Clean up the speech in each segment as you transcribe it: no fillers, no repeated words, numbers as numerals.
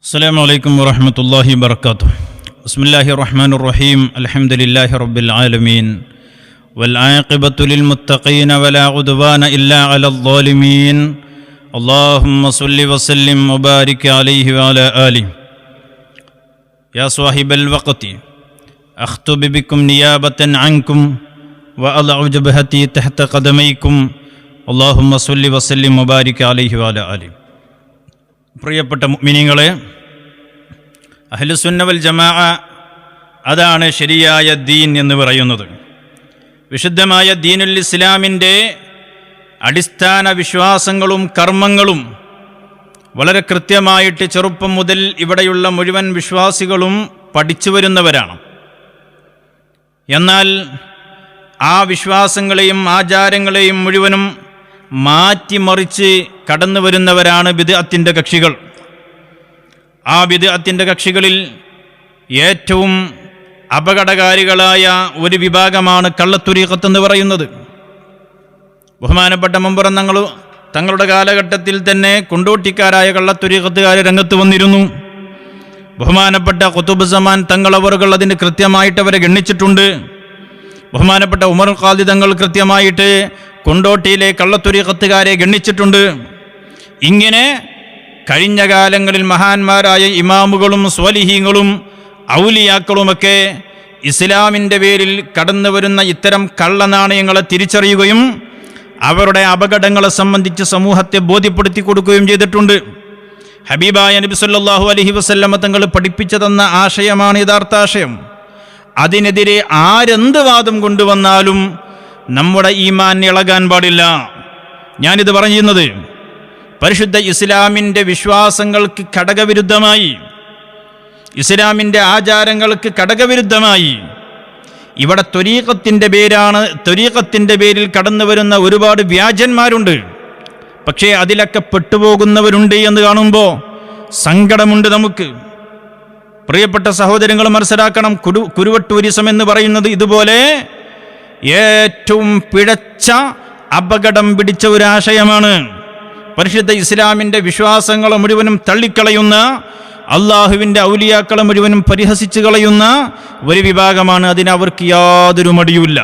അസ്സലാമു അലൈക്കും വറഹ്മത്തുള്ളാഹി വബറകാതുഹു. ബിസ്മില്ലാഹിർ റഹ്മാനിർ റഹീം. അൽഹംദുലില്ലാഹി റബ്ബിൽ ആലമീൻ വൽ ആഖിബത്തു ലിൽ മുത്തഖീന വലാ ഉദ്വാന ഇല്ലാ അലൽ ളാലിമീൻ. അല്ലാഹുമ്മ സ്വല്ലി വസല്ലിം വബാരിക് അലൈഹി വഅലാ ആലിഹി. യാ സ്വാഹിബൽ വഖതി അഖ്തുബു ബിക്കും നിയാബതൻ അൻകും വഅളഉ ജബ്ഹതി തഹ്ത ഖദമൈക്കും. അല്ലാഹുമ്മ സ്വല്ലി വസല്ലിം വബാരിക് അലൈഹി വഅലാ ആലിഹി. പ്രിയപ്പെട്ട മുഅ്മിനീങ്ങളെ, അഹ്ലുസുന്ന വൽ ജമാഅ അതാണ് ശരിയായ ദീൻ എന്ന് പറയുന്നത്. വിശുദ്ധമായ ദീനുൽ ഇസ്ലാമിൻ്റെ അടിസ്ഥാന വിശ്വാസങ്ങളും കർമ്മങ്ങളും വളരെ കൃത്യമായിട്ട് ചെറുപ്പം മുതൽ ഇവിടെയുള്ള മുഴുവൻ വിശ്വാസികളും പഠിച്ചു വരുന്നവരാണ്. എന്നാൽ ആ വിശ്വാസങ്ങളെയും ആചാരങ്ങളെയും മുഴുവനും മാറ്റിമറിച്ച് കടന്നു വരുന്നവരാണ് ബിദ്അത്തിൻ്റെ കക്ഷികൾ. ആ ബിദ്അത്തിൻ്റെ കക്ഷികളിൽ ഏറ്റവും അപകടകാരികളായ ഒരു വിഭാഗമാണ് കള്ളത്വരീഖത്ത് എന്ന് പറയുന്നത്. ബഹുമാനപ്പെട്ട മുമ്പുറം തങ്ങളുടെ കാലഘട്ടത്തിൽ തന്നെ കൊണ്ടോട്ടിക്കാരായ കള്ളത്വരീഖത്തുകാർ രംഗത്ത് വന്നിരുന്നു. ബഹുമാനപ്പെട്ട ഖുതുബ് സമാൻ തങ്ങളവറുകൾ അതിന് കൃത്യമായിട്ട് അവരെ ഗണ്ണിച്ചിട്ടുണ്ട്. ബഹുമാനപ്പെട്ട ഉമർ ഖാദി തങ്ങൾ കൃത്യമായിട്ട് കൊണ്ടോട്ടിയിലെ കള്ളത്വരീഖത്തുകാരെ ഗണ്ണിച്ചിട്ടുണ്ട്. ഇങ്ങനെ കഴിഞ്ഞ കാലങ്ങളിൽ മഹാന്മാരായ ഇമാമുകളും സ്വാലിഹീങ്ങളും ഔലിയാക്കളുമൊക്കെ ഇസ്ലാമിൻ്റെ പേരിൽ കടന്നു വരുന്ന ഇത്തരം കള്ളനാണയങ്ങളെ തിരിച്ചറിയുകയും അവരുടെ അപകടങ്ങളെ സംബന്ധിച്ച് സമൂഹത്തെ ബോധ്യപ്പെടുത്തി കൊടുക്കുകയും ചെയ്തിട്ടുണ്ട്. ഹബീബായ നബി സല്ലല്ലാഹു അലൈഹി വസല്ലമ തങ്ങൾ പഠിപ്പിച്ചു തന്ന ആശയമാണ് യഥാർത്ഥ ആശയം. അതിനെതിരെ ആരെന്ത് വാദം കൊണ്ടുവന്നാലും നമ്മുടെ ഈമാൻ ഇളകാൻ പാടില്ല. ഞാനിത് പറയുന്നത് പരിശുദ്ധ ഇസ്ലാമിൻ്റെ വിശ്വാസങ്ങൾക്ക് ഘടകവിരുദ്ധമായി, ഇസ്ലാമിൻ്റെ ആചാരങ്ങൾക്ക് ഘടകവിരുദ്ധമായി ഇവിടെ ത്വരീഖത്തിൻ്റെ പേരിൽ കടന്നു വരുന്ന ഒരുപാട് വ്യാജന്മാരുണ്ട്. പക്ഷേ അതിലൊക്കെ പെട്ടുപോകുന്നവരുണ്ട് എന്ന് കാണുമ്പോൾ സങ്കടമുണ്ട് നമുക്ക്. പ്രിയപ്പെട്ട സഹോദരങ്ങൾ മനസ്സിലാക്കണം, കുരുവട്ടൂരിസം എന്ന് പറയുന്നത് ഇതുപോലെ ഏറ്റവും പിഴച്ച അപകടം പിടിച്ച ഒരാശയമാണ്. പരിശുദ്ധ ഇസ്ലാമിൻ്റെ വിശ്വാസങ്ങളെ മുഴുവനും തള്ളിക്കളയുന്ന, അള്ളാഹുവിൻ്റെ ഔലിയാക്കളെ മുഴുവനും പരിഹസിച്ചു കളയുന്ന ഒരു വിഭാഗമാണ്. അതിനവർക്ക് യാതൊരു മടിയുമില്ല.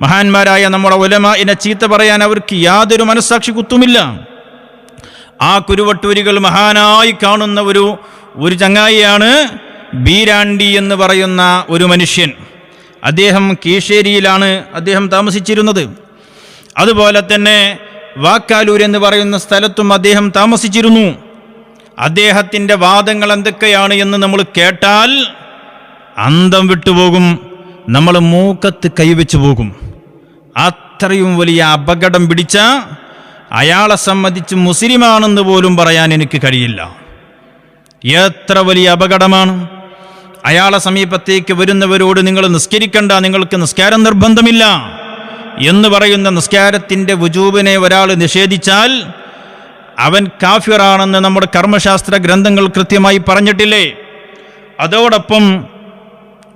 മഹാന്മാരായ നമ്മുടെ ഉലമാഇനെ ചീത്ത പറയാൻ അവർക്ക് യാതൊരു മനസ്സാക്ഷി കുത്തുമില്ല. ആ കുരുവട്ടൂരികൾ മഹാനായി കാണുന്ന ഒരു ചങ്ങായിയാണ് ബീരാണ്ടി എന്ന് പറയുന്ന ഒരു മനുഷ്യൻ. അദ്ദേഹം കീശേരിയിലാണ് അദ്ദേഹം താമസിച്ചിരുന്നത്. അതുപോലെ തന്നെ വാക്കാലൂർ എന്ന് പറയുന്ന സ്ഥലത്തും അദ്ദേഹം താമസിച്ചിരുന്നു. അദ്ദേഹത്തിൻ്റെ വാദങ്ങൾ എന്തൊക്കെയാണ് എന്ന് നമ്മൾ കേട്ടാൽ അന്തം വിട്ടുപോകും, നമ്മൾ മൂക്കത്ത് കൈവച്ചു പോകും. അത്രയും വലിയ അപകടം പിടിച്ച അയാളെ സംബന്ധിച്ച് മുസ്ലിമാണെന്ന് പോലും പറയാൻ എനിക്ക് കഴിയില്ല. എത്ര വലിയ അപകടമാണ്! അയാളെ സമീപത്തേക്ക് വരുന്നവരോട് നിങ്ങൾ നിസ്കരിക്കണ്ട, നിങ്ങൾക്ക് നിസ്കാരം നിർബന്ധമില്ല എന്ന് പറയുന്ന നിസ്കാരത്തിൻ്റെ വുജൂബിനെ ഒരാൾ നിഷേധിച്ചാൽ അവൻ കാഫിറാണെന്ന് നമ്മുടെ കർമ്മശാസ്ത്ര ഗ്രന്ഥങ്ങൾ കൃത്യമായി പറഞ്ഞിട്ടില്ലേ? അതോടൊപ്പം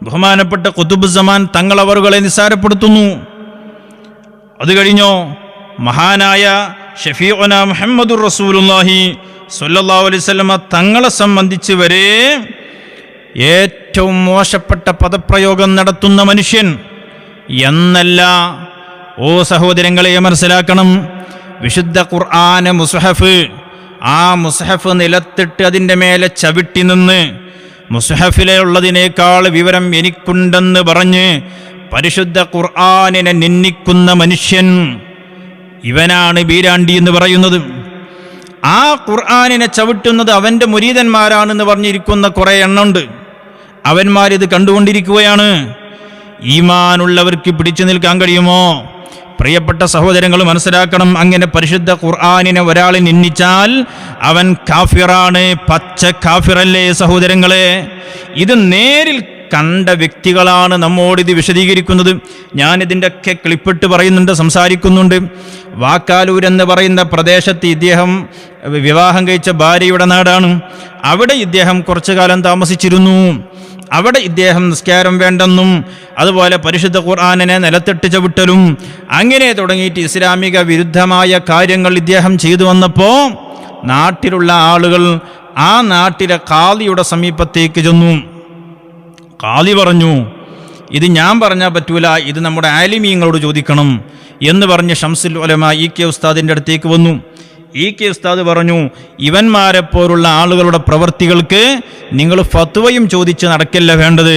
ബഹുമാനപ്പെട്ട ഖുതുബ് സമാൻ തങ്ങളവറുകളെ നിസ്സാരപ്പെടുത്തുന്നു. അത് കഴിഞ്ഞോ മഹാനായ ഷഫീഉന മുഹമ്മദുർ റസൂലുള്ളാഹി സ്വല്ലല്ലാഹു അലൈഹി വസല്ലമ തങ്ങളെ സംബന്ധിച്ച് വരെ ഏറ്റവും മോശപ്പെട്ട പദപ്രയോഗം നടത്തുന്ന മനുഷ്യൻ എന്നല്ല. ഓ സഹോദരങ്ങളെ മനസ്സിലാക്കണം, വിശുദ്ധ ഖുർആന് മുസ്ഹഫ്, ആ മുസ്ഹഫ് നിലത്തിട്ട് അതിൻ്റെ മേലെ ചവിട്ടി നിന്ന് മുസ്ഹഫിലെ ഉള്ളതിനേക്കാൾ വിവരം എനിക്കുണ്ടെന്ന് പറഞ്ഞ് പരിശുദ്ധ ഖുർആനിനെ നിന്ദിക്കുന്ന മനുഷ്യൻ, ഇവനാണ് ബീരാണ്ടി എന്ന് പറയുന്നത്. ആ ഖുർആനിനെ ചവിട്ടുന്നത് അവൻ്റെ മുരീദന്മാരാണെന്ന് പറഞ്ഞിരിക്കുന്ന കുറേ എണ്ണമുണ്ട്. അവന്മാരിത് കണ്ടുകൊണ്ടിരിക്കുകയാണ്. ഈമാനുള്ളവർക്ക് പിടിച്ചു നിൽക്കാൻ കഴിയുമോ? പ്രിയപ്പെട്ട സഹോദരങ്ങൾ മനസ്സിലാക്കണം, അങ്ങനെ പരിശുദ്ധ ഖുർആനിനെ ഒരാൾ നിന്ദിച്ചാൽ അവൻ കാഫിറാണ്, പച്ച കാഫിറല്ലേ സഹോദരങ്ങളെ? ഇത് നേരിൽ കണ്ട വ്യക്തികളാണ് നമ്മോടിത് വിശദീകരിക്കുന്നത്. ഞാനിതിൻ്റെ ഒക്കെ ക്ലിപ്പിട്ട് പറയുന്നുണ്ട്, സംസാരിക്കുന്നുണ്ട്. വാക്കാലൂർ എന്ന് പറയുന്ന പ്രദേശത്ത് ഇദ്ദേഹം വിവാഹം കഴിച്ച ഭാര്യയുടെ നാടാണ്. അവിടെ ഇദ്ദേഹം കുറച്ചു കാലം താമസിച്ചിരുന്നു. അവിടെ ഇദ്ദേഹം നിസ്കാരം വേണ്ടെന്നും അതുപോലെ പരിശുദ്ധ ഖുർആനിനെ നിലത്തിട്ട് ചവിട്ടലും അങ്ങനെ തുടങ്ങിയിട്ട് ഇസ്ലാമിക വിരുദ്ധമായ കാര്യങ്ങൾ ഇദ്ദേഹം ചെയ്തു വന്നപ്പോൾ നാട്ടിലുള്ള ആളുകൾ ആ നാട്ടിലെ ഖാദിയുടെ സമീപത്തേക്ക് ചെന്നു. ഖാദി പറഞ്ഞു, ഇത് ഞാൻ പറഞ്ഞാൽ പറ്റൂല, ഇത് നമ്മുടെ ആലിമീങ്ങളോട് ചോദിക്കണം എന്ന് പറഞ്ഞ് ഷംസുൽ ഉലമ ഇ കെ ഉസ്താദിൻ്റെ അടുത്തേക്ക് വന്നു. ഇ കെ ഉസ്താദ് പറഞ്ഞു, ഇവന്മാരെ പോലുള്ള ആളുകളുടെ പ്രവൃത്തികൾക്ക് നിങ്ങൾ ഫത്വയും ചോദിച്ച് നടക്കല്ല വേണ്ടത്,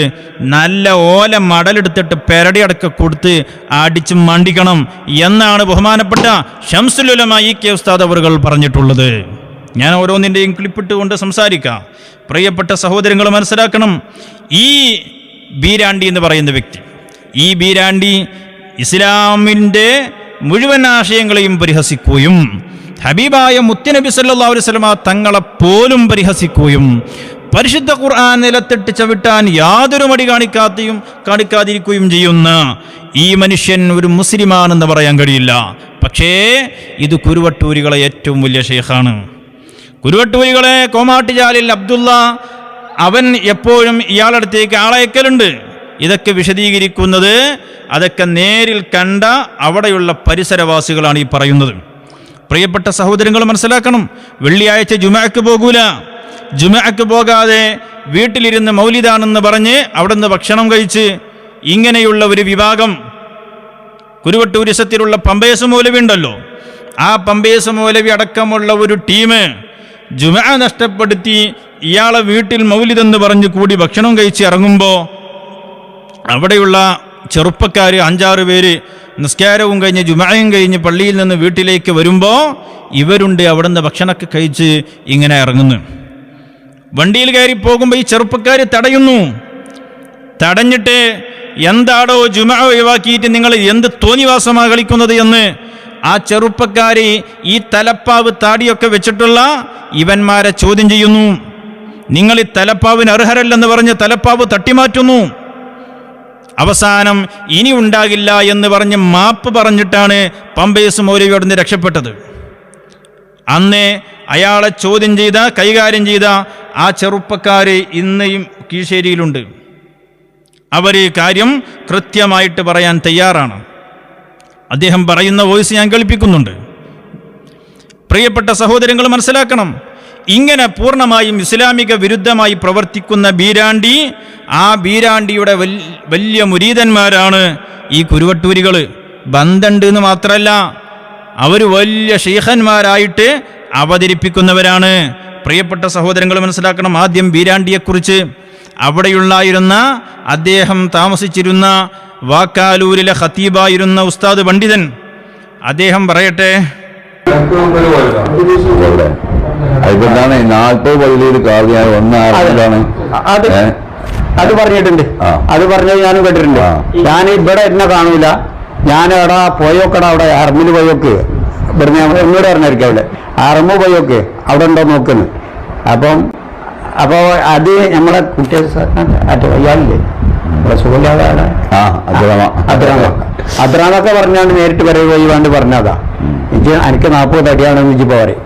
നല്ല ഓല മടലെടുത്തിട്ട് പെരടി അടക്ക കൊടുത്ത് അടിച്ച് മണ്ടിക്കണം എന്നാണ് ബഹുമാനപ്പെട്ട ഷംസുൽ ഉലമ ഇ കെ ഉസ്താദ് അവറുകൾ പറഞ്ഞിട്ടുള്ളത്. ഞാൻ ഓരോന്നിൻ്റെയും ക്ലിപ്പിട്ടുകൊണ്ട് സംസാരിക്കാം. പ്രിയപ്പെട്ട സഹോദരങ്ങൾ മനസ്സിലാക്കണം, ഈ ബീരാണ്ടി എന്ന് പറയുന്ന വ്യക്തി, ഈ ബീരാണ്ടി ഇസ്ലാമിൻ്റെ മുഴുവൻ ആശയങ്ങളെയും പരിഹസിക്കുകയും ഹബീബായ മുത്തുനബി സല്ലല്ലാഹു അലൈഹി വസല്ലമ തങ്ങളെപ്പോലും പരിഹസിക്കുകയും പരിശുദ്ധ ഖുർആൻ നിലത്തിട്ട് ചവിട്ടാൻ യാതൊരു മടി കാണിക്കാതിരിക്കുകയും ചെയ്യുന്ന ഈ മനുഷ്യൻ ഒരു മുസ്ലിമാണെന്ന് പറയാൻ കഴിയില്ല. പക്ഷേ ഇത് കുരുവട്ടൂരികളെ ഏറ്റവും വലിയ ഷെയ്ഖാണ്. കുരുവട്ടൂരികളെ കോമാട്ടിജാലിൽ അബ്ദുള്ള അവൻ എപ്പോഴും ഇയാളടുത്തേക്ക് ആളയക്കലുണ്ട്. ഇതൊക്കെ വിശദീകരിക്കുന്നത് അതൊക്കെ നേരിൽ കണ്ട അവിടെയുള്ള പരിസരവാസികളാണ് ഈ പറയുന്നത്. പ്രിയപ്പെട്ട സഹോദരങ്ങൾ മനസ്സിലാക്കണം, വെള്ളിയാഴ്ച ജുമഅക്ക് പോകൂല, ജുമഅക്ക് പോകാതെ വീട്ടിലിരുന്ന് മൗലിദാണെന്ന് പറഞ്ഞ് അവിടെ നിന്ന് ഭക്ഷണം കഴിച്ച് ഇങ്ങനെയുള്ള ഒരു വിഭാഗം കുരുവട്ടൂരിസത്തിലുള്ള പമ്പേസ് മൗലവി ഉണ്ടല്ലോ, ആ പമ്പേസ് മൗലവി അടക്കമുള്ള ഒരു ടീം ജുമഅ നഷ്ടപ്പെടുത്തി ഇയാളെ വീട്ടിൽ മൗലിദെന്ന് പറഞ്ഞ് കൂടി ഭക്ഷണം കഴിച്ച് ഇറങ്ങുമ്പോൾ അവിടെയുള്ള ചെറുപ്പക്കാർ 5-6 പേര് നിസ്കാരവും കഴിഞ്ഞ് ജുമഅയും കഴിഞ്ഞ് പള്ളിയിൽ നിന്ന് വീട്ടിലേക്ക് വരുമ്പോൾ ഇവരുണ്ട് അവിടെ നിന്ന് ഭക്ഷണമൊക്കെ കഴിച്ച് ഇങ്ങനെ ഇറങ്ങുന്നു. വണ്ടിയിൽ കയറി പോകുമ്പോൾ ഈ ചെറുപ്പക്കാർ തടയുന്നു. തടഞ്ഞിട്ട് എന്താടോ ജുമഅ ഒഴിവാക്കിയിട്ട് നിങ്ങൾ എന്ത് തോന്നിവാസമാണ് കളിക്കുന്നത് എന്ന് ആ ചെറുപ്പക്കാര് ഈ തലപ്പാവ് താടിയൊക്കെ വെച്ചിട്ടുള്ള ഇവന്മാരെ ചോദ്യം ചെയ്യുന്നു. നിങ്ങൾ ഈ തലപ്പാവിന് അർഹരല്ലെന്ന് പറഞ്ഞ് തലപ്പാവ് തട്ടിമാറ്റുന്നു. അവസാനം ഇനി ഉണ്ടാകില്ല എന്ന് പറഞ്ഞ് മാപ്പ് പറഞ്ഞിട്ടാണ് പമ്പേസ് മൗലവിയോട് നിന്ന് രക്ഷപ്പെട്ടത്. അന്ന് അയാളെ ചോദ്യം ചെയ്ത കൈകാര്യം ചെയ്ത ആ ചെറുപ്പക്കാര് ഇന്നയും കീഴ്ശേരിയിലുണ്ട്. അവർ കാര്യം കൃത്യമായിട്ട് പറയാൻ തയ്യാറാണ്. അദ്ദേഹം പറയുന്ന വോയിസ് ഞാൻ കേൾപ്പിക്കുന്നുണ്ട്. പ്രിയപ്പെട്ട സഹോദരങ്ങൾ മനസ്സിലാക്കണം, ഇങ്ങനെ പൂർണ്ണമായും ഇസ്ലാമിക വിരുദ്ധമായി പ്രവർത്തിക്കുന്ന ബീരാണ്ടി, ആ ബീരാണ്ടിയുടെ വലിയ മുരീദന്മാരാണ് ഈ കുരുവട്ടൂരികൾ. ബന്ധമുണ്ട് എന്ന് മാത്രമല്ല, അവർ വലിയ ഷെയ്ഖന്മാരായിട്ട് അവതരിപ്പിക്കുന്നവരാണ്. പ്രിയപ്പെട്ട സഹോദരങ്ങൾ മനസ്സിലാക്കണം, ആദ്യം ബീരാണ്ടിയെക്കുറിച്ച് അവിടെയുള്ളായിരുന്ന അദ്ദേഹം താമസിച്ചിരുന്ന വാക്കാലൂരിലെ ഖത്തീബായിരുന്ന ഉസ്താദ് പണ്ഡിതൻ അദ്ദേഹം പറയട്ടെ. അതിലാണ് 40 പള്ളിയിൽ കാവ്യ ഒന്നാണ് അത് പറഞ്ഞിട്ടുണ്ട്. അത് പറഞ്ഞത് ഞാനും കേട്ടിട്ടുണ്ട്. ഞാൻ ഇവിടെ എന്നെ കാണൂല, ഞാൻ അവിടെ പോയോക്കട, അവിടെ അറമ്മിൽ പോയോക്ക്, ഇവിടെ എന്നോട് പറഞ്ഞായിരിക്കും അവിടെ അറമ്മ പോയോക്ക് അവിടെ ഉണ്ടോ നോക്കുന്നു. അപ്പൊ അത് നമ്മളെ കുട്ടികൾ ഇയാളില്ലേ സുഖമില്ലാതെ അദ്രാമൊക്കെ പറഞ്ഞാണ്ട് നേരിട്ട് വരെ പോയി വേണ്ടി പറഞ്ഞതാ. എനിക്ക് 40 തടിയാണെന്ന് ഇപ്പൊ പറയും.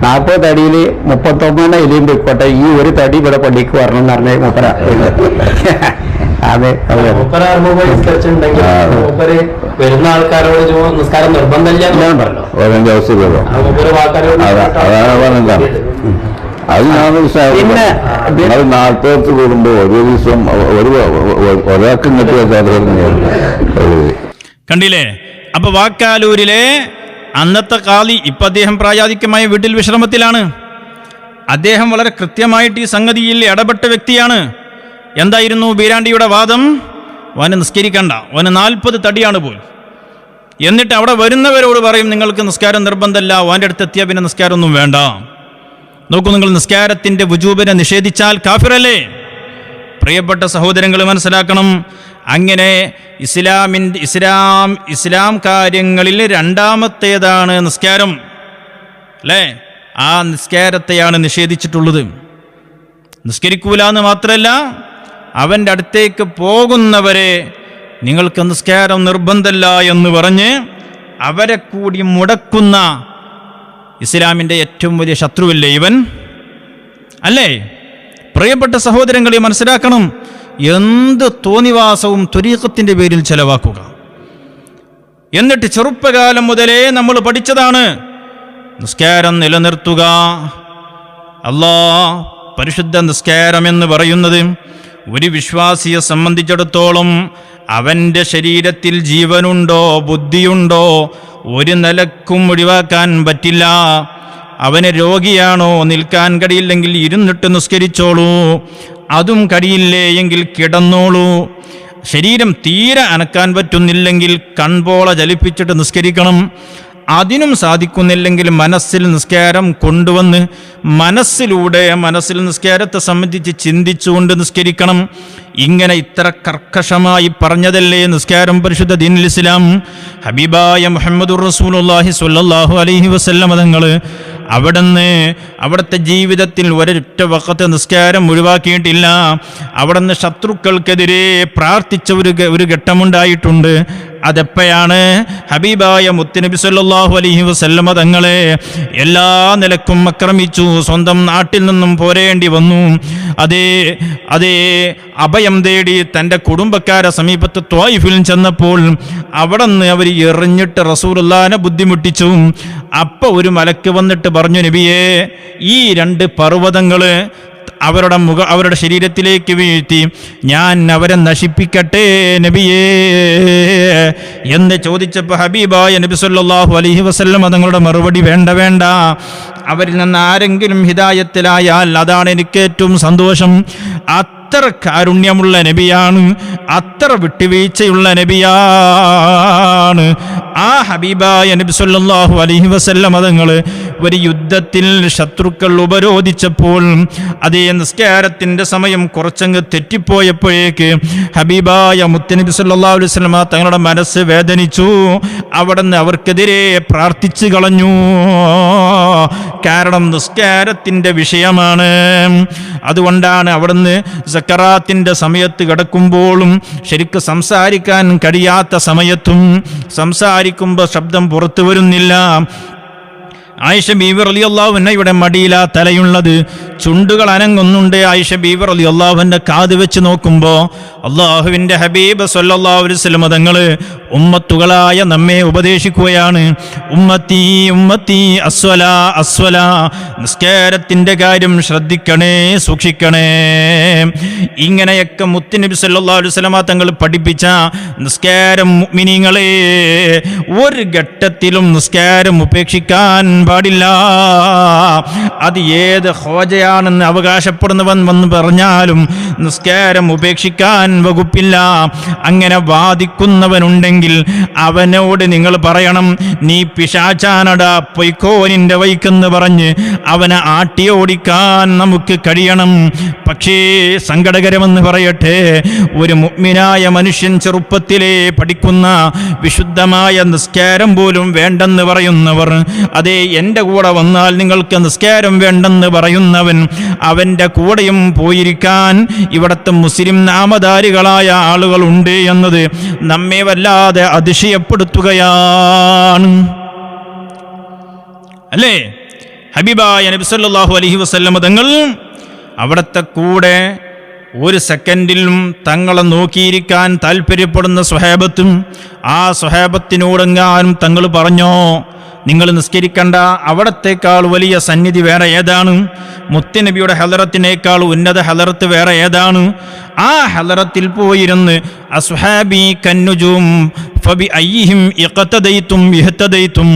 40 തടിയിൽ 39 എലിയും പോയിക്കോട്ടെ, ഈ ഒരു തടി ഇവിടെ പള്ളിക്ക് വരണം എന്ന് പറഞ്ഞ മൂപ്പര. അതെ, വരുന്ന ആൾക്കാരോട് നിസ്കാരം നിർബന്ധമില്ല പറഞ്ഞല്ലോ. പിന്നെ 40 കൂടുമ്പോ ഒരു ദിവസം ഒരാൾക്ക് കണ്ടില്ലേ? അപ്പൊ വാക്കാലൂരിലെ അന്നത്തെ ഖാദി, ഇപ്പൊ അദ്ദേഹം പ്രായാധിക്യമായ വീട്ടിൽ വിശ്രമത്തിലാണ്. അദ്ദേഹം വളരെ കൃത്യമായിട്ട് ഈ സംഗതിയിൽ ഇടപെട്ട വ്യക്തിയാണ്. എന്തായിരുന്നു ബീരാണ്ടിയുടെ വാദം? അവന് നിസ്കരിക്കണ്ട, അവന് 40 തടിയാണ് പോയി. എന്നിട്ട് അവിടെ വരുന്നവരോട് പറയും, നിങ്ങൾക്ക് നിസ്കാരം നിർബന്ധമല്ല, അവൻ്റെ അടുത്തെത്തിയാൽ പിന്നെ നിസ്കാരമൊന്നും വേണ്ട. നോക്കൂ, നിങ്ങൾ നിസ്കാരത്തിൻ്റെ വുജൂബിനെ നിഷേധിച്ചാൽ കാഫിറല്ലേ? പ്രിയപ്പെട്ട സഹോദരങ്ങൾ മനസ്സിലാക്കണം, അങ്ങനെ ഇസ്ലാം കാര്യങ്ങളിൽ രണ്ടാമത്തേതാണ് നിസ്കാരം, അല്ലേ? ആ നിസ്കാരത്തെയാണ് നിഷേധിച്ചിട്ടുള്ളത്. നിസ്കരിക്കൂല എന്ന് മാത്രമല്ല, അവൻ്റെ അടുത്തേക്ക് പോകുന്നവരെ നിങ്ങൾക്ക് നിസ്കാരം നിർബന്ധമല്ല എന്ന് പറഞ്ഞ് അവരെ കൂടി മുടക്കുന്ന ഇസ്ലാമിൻ്റെ ഏറ്റവും വലിയ ശത്രുവല്ലേ ഇവൻ, അല്ലേ? പ്രിയപ്പെട്ട സഹോദരങ്ങളെ മനസ്സിലാക്കണം, എന്ത് തോന്നിവാസവും ത്വരീഖത്തിൻ്റെ പേരിൽ ചെലവാക്കുക. എന്നിട്ട് ചെറുപ്പകാലം മുതലേ നമ്മൾ പഠിച്ചതാണ്, നിസ്കാരം നിലനിർത്തുക, പരിശുദ്ധ നിസ്കാരം എന്ന് പറയുന്നത് ഒരു വിശ്വാസിയെ സംബന്ധിച്ചിടത്തോളം അവൻ്റെ ശരീരത്തിൽ ജീവനുണ്ടോ ബുദ്ധിയുണ്ടോ ഒരു നിലക്കും ഒഴിവാക്കാൻ പറ്റില്ല. അവന് രോഗിയാണോ, നിൽക്കാൻ കഴിയില്ലെങ്കിൽ ഇരുന്നിട്ട് നിസ്കരിച്ചോളൂ, അതും കഴിയില്ലേ എങ്കിൽ കിടന്നോളൂ. ശരീരം തീരെ അനക്കാൻ പറ്റുന്നില്ലെങ്കിൽ കൺപോള ചലിപ്പിച്ചിട്ട് നിസ്കരിക്കണം. അതിനും സാധിക്കുന്നില്ലെങ്കിൽ മനസ്സിൽ നിസ്കാരം കൊണ്ടുവന്ന് മനസ്സിൽ നിസ്കാരത്തെ സംബന്ധിച്ച് ചിന്തിച്ചുകൊണ്ട് നിസ്കരിക്കണം. ഇങ്ങനെ ഇത്ര കർക്കശമായി പറഞ്ഞതല്ലേ നിസ്കാരം പരിശുദ്ധ ദീനുൽ ഇസ്ലാം. ഹബീബായ മുഹമ്മദുർ റസൂലുള്ളാഹി സ്വല്ലല്ലാഹു അലൈഹി വസല്ലം തങ്ങൾ അവിടുത്തെ ജീവിതത്തിൽ ഒരൊറ്റ വഖത്ത് നിസ്കാരം ഒഴിവാക്കിയിട്ടില്ല. അവിടുന്ന് ശത്രുക്കൾക്കെതിരെ പ്രാർത്ഥിച്ച ഒരു ഘട്ടമുണ്ടായിട്ടുണ്ട്. അതെപ്പോഴാണ്? ഹബീബായ മുത്തുനബി സല്ലല്ലാഹു അലൈഹി വസല്ലം തങ്ങളെ എല്ലാ നിലക്കും ആക്രമിച്ചു, സ്വന്തം നാട്ടിൽ നിന്നും പോരേണ്ടി വന്നു. അതേ അഭയം തേടി തൻ്റെ കുടുംബക്കാരെ സമീപത്ത് ത്വായിഫിൽ ചെന്നപ്പോൾ അവിടെ നിന്ന് അവർ എറിഞ്ഞിട്ട് റസൂലുള്ളാഹിനെ ബുദ്ധിമുട്ടിച്ചു. അപ്പോൾ ഒരു മലക്ക് വന്നിട്ട് പറഞ്ഞു, നബിയേ, ഈ 2 പർവ്വതങ്ങൾ അവരുടെ ശരീരത്തിലേക്ക് വീഴ്ത്തി ഞാൻ അവരെ നശിപ്പിക്കട്ടെ നബിയേ എന്ന് ചോദിച്ചപ്പോൾ ഹബീബായ നബി സല്ലല്ലാഹു അലൈഹി വസല്ലം തങ്ങളുടെ മറുപടി, വേണ്ട, അവരിൽ നിന്ന് ആരെങ്കിലും ഹിദായത്തിലായാൽ അതാണ് എനിക്ക് ഏറ്റവും സന്തോഷം. അത്ര കാരുണ്യമുള്ള നബിയാണ്, അത്ര വിട്ടുവീഴ്ചയുള്ള നബിയാണ്. ആ ഹബീബായ നബി സല്ലല്ലാഹു അലൈഹി വസല്ലം തങ്ങൾ ഒരു യുദ്ധത്തിൽ ശത്രുക്കൾ ഉപരോധിച്ചപ്പോൾ അതേ നിസ്കാരത്തിൻ്റെ സമയം കുറച്ചങ്ങ് തെറ്റിപ്പോയപ്പോഴേക്ക് ഹബീബായ മുത്തുനബി സല്ലല്ലാഹു അലൈഹി വസല്ലം തങ്ങളുടെ മനസ്സ് വേദനിച്ചു. അവിടുന്ന് അവർക്കെതിരെ പ്രാർത്ഥിച്ചു കളഞ്ഞു. കാരണം നിസ്കാരത്തിൻ്റെ വിഷയമാണ്. അതുകൊണ്ടാണ് അവിടുന്ന് സക്കറാത്തിൻ്റെ സമയത്ത് കിടക്കുമ്പോഴും ശരിക്ക് സംസാരിക്കാൻ കഴിയാത്ത സമയത്തും സംസാരിക്കുമ്പോൾ ശബ്ദം പുറത്തു വരുന്നില്ല. ആയിഷ ബീവി റളിയല്ലാഹു അൻഹയുടെ മടിയിലാ തലയുള്ളത്, ചുണ്ടുകൾ അനങ്ങുന്നുണ്ട്. ആയിഷ ബീവി റളിയല്ലാഹു അൻഹ കാത് വെച്ച് നോക്കുമ്പോൾ അള്ളാഹുവിൻ്റെ ഹബീബ് സല്ലല്ലാഹു അലൈഹി വസല്ലം തങ്ങൾ ഉമ്മത്തുകളായ നമ്മെ ഉപദേശിക്കുകയാണ്. ഉമ്മത്തി ഉമ്മത്തി അസ്വലാ അസ്വലാ, നിസ്കാരത്തിൻ്റെ കാര്യം ശ്രദ്ധിക്കണേ, സൂക്ഷിക്കണേ. ഇങ്ങനെയൊക്കെ മുത്തുനബി സല്ലല്ലാഹു അലൈഹി വസല്ലം തങ്ങൾ പഠിപ്പിച്ച നിസ്കാരം മുഅ്മിനീങ്ങളെ ഒരു ഘട്ടത്തിലും നിസ്കാരം ഉപേക്ഷിക്കാൻ പാടില്ല. അത് ഏത് ഹോജയാണെന്ന് അവകാശപ്പെടുന്നവൻ വന്ന് പറഞ്ഞാലും നിസ്കാരം ഉപേക്ഷിക്കാൻ വകുപ്പില്ല. അങ്ങനെ വാദിക്കുന്നവനുണ്ടെങ്കിൽ അവനോട് നിങ്ങൾ പറയണം, നീ പിശാചാനടാ, പൊയ്ക്കോ നിന്റെ വൈക്കെന്ന് പറഞ്ഞ് അവനെ ആട്ടിയോടിക്കാൻ നമുക്ക് കഴിയണം. പക്ഷേ സങ്കടകരമെന്ന് പറയട്ടെ, ഒരു മുഅ്മിനായ മനുഷ്യൻ ചെറുപ്പത്തിലേ പഠിക്കുന്ന വിശുദ്ധമായ നിസ്കാരം പോലും വേണ്ടെന്ന് പറയുന്നവർ, അതേ എൻ്റെ കൂടെ വന്നാൽ നിങ്ങൾക്ക് നിസ്കാരം വേണ്ടെന്ന് പറയുന്നവൻ, അവൻ്റെ കൂടെയും പോയിരിക്കാൻ ഇവിടുത്തെ മുസ്ലിം നാമധാരികളായ ആളുകളുണ്ട് എന്നത് നമ്മെ വല്ലാതെ അതിശയപ്പെടുത്തുകയാണ്. അല്ലേ? ഹബീബായ നബി സല്ലല്ലാഹു അലൈഹി വസല്ലം തങ്ങൾ അവിടുത്തെ കൂടെ ഒരു സെക്കൻഡിലും തങ്ങളെ നോക്കിയിരിക്കാൻ താല്പര്യപ്പെടുന്ന സ്വഹാബത്തും ആ സ്വഹാബത്തിനോടെങ്ങാനും തങ്ങൾ പറഞ്ഞോ, നിങ്ങൾ നിസ്കരിക്കണ്ട, അവിടത്തേക്കാൾ വലിയ സന്നിധി വേറെ ഏതാണ്? മുത്തുനബിയുടെ ഹലറത്തിനേക്കാൾ ഉന്നത ഹലറത്ത് വേറെ ഏതാണ്? ആ ഹലറത്തിൽ പോയിരുന്ന് അസ്ഹാബി കന്നുജും ഫബി അയ്യിഹിം ഇഖ്തദൈതും ഇഹ്തദൈതും,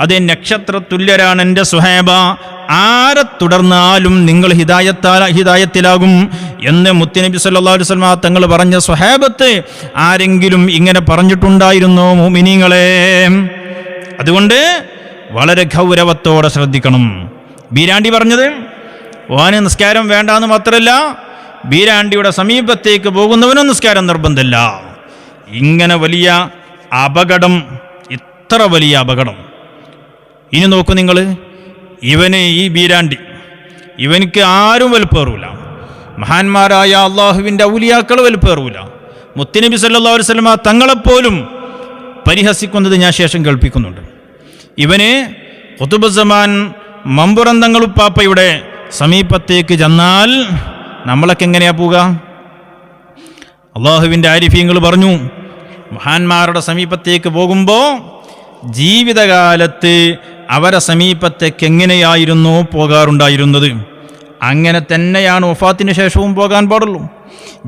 അതേ നക്ഷത്ര തുല്യരാണ് എൻ്റെ സുഹാബ, ആരെ തുടർന്നാലും നിങ്ങൾ ഹിദായത്തിലാകും എന്ന് മുത്തുനബി സല്ലല്ലാഹു അലൈഹി വസല്ലം തങ്ങൾ പറഞ്ഞ സ്വഹാബത്ത് ആരെങ്കിലും ഇങ്ങനെ പറഞ്ഞിട്ടുണ്ടായിരുന്നോ മുഅ്മിനീങ്ങളെ? അതുകൊണ്ട് വളരെ ഗൗരവത്തോടെ ശ്രദ്ധിക്കണം. ബീരാണ്ടി പറഞ്ഞത് ഓന് നിസ്കാരം വേണ്ടാന്ന് മാത്രമല്ല, ബീരാണ്ടിയുടെ സമീപത്തേക്ക് പോകുന്നവനും നിസ്കാരം നിർബന്ധമില്ല. ഇങ്ങനെ വലിയ അപകടം, ഇത്ര വലിയ അപകടം. ഇനി നോക്കൂ നിങ്ങൾ, ഈ ബീരാണ്ടി ഇവനിക്ക് ആരും വലുപ്പേറൂല, മഹാന്മാരായ അള്ളാഹുവിൻ്റെ ഔലിയാക്കൾ വലുപ്പേറൂല. മുത്തുനബി സല്ലല്ലാഹു അലൈഹി വസല്ലം തങ്ങളെപ്പോലും പരിഹസിക്കുന്നത് ഞാൻ ശേഷം കേൾപ്പിക്കുന്നുണ്ട്. ഇവന് ഖുതുബുസ്സമാൻ മമ്പുറം തങ്ങളുപ്പാപ്പയുടെ സമീപത്തേക്ക് ചെന്നാൽ നമ്മളൊക്കെ എങ്ങനെയാ പോവുക? അള്ളാഹുവിൻ്റെ ആരിഫീങ്ങൾ പറഞ്ഞു, മഹാന്മാരുടെ സമീപത്തേക്ക് പോകുമ്പോൾ ജീവിതകാലത്ത് അവരെ സമീപത്തേക്ക് എങ്ങനെയായിരുന്നു പോകാറുണ്ടായിരുന്നത്, അങ്ങനെ തന്നെയാണ് വഫാത്തിന് ശേഷവും പോകാൻ പാടുള്ളൂ.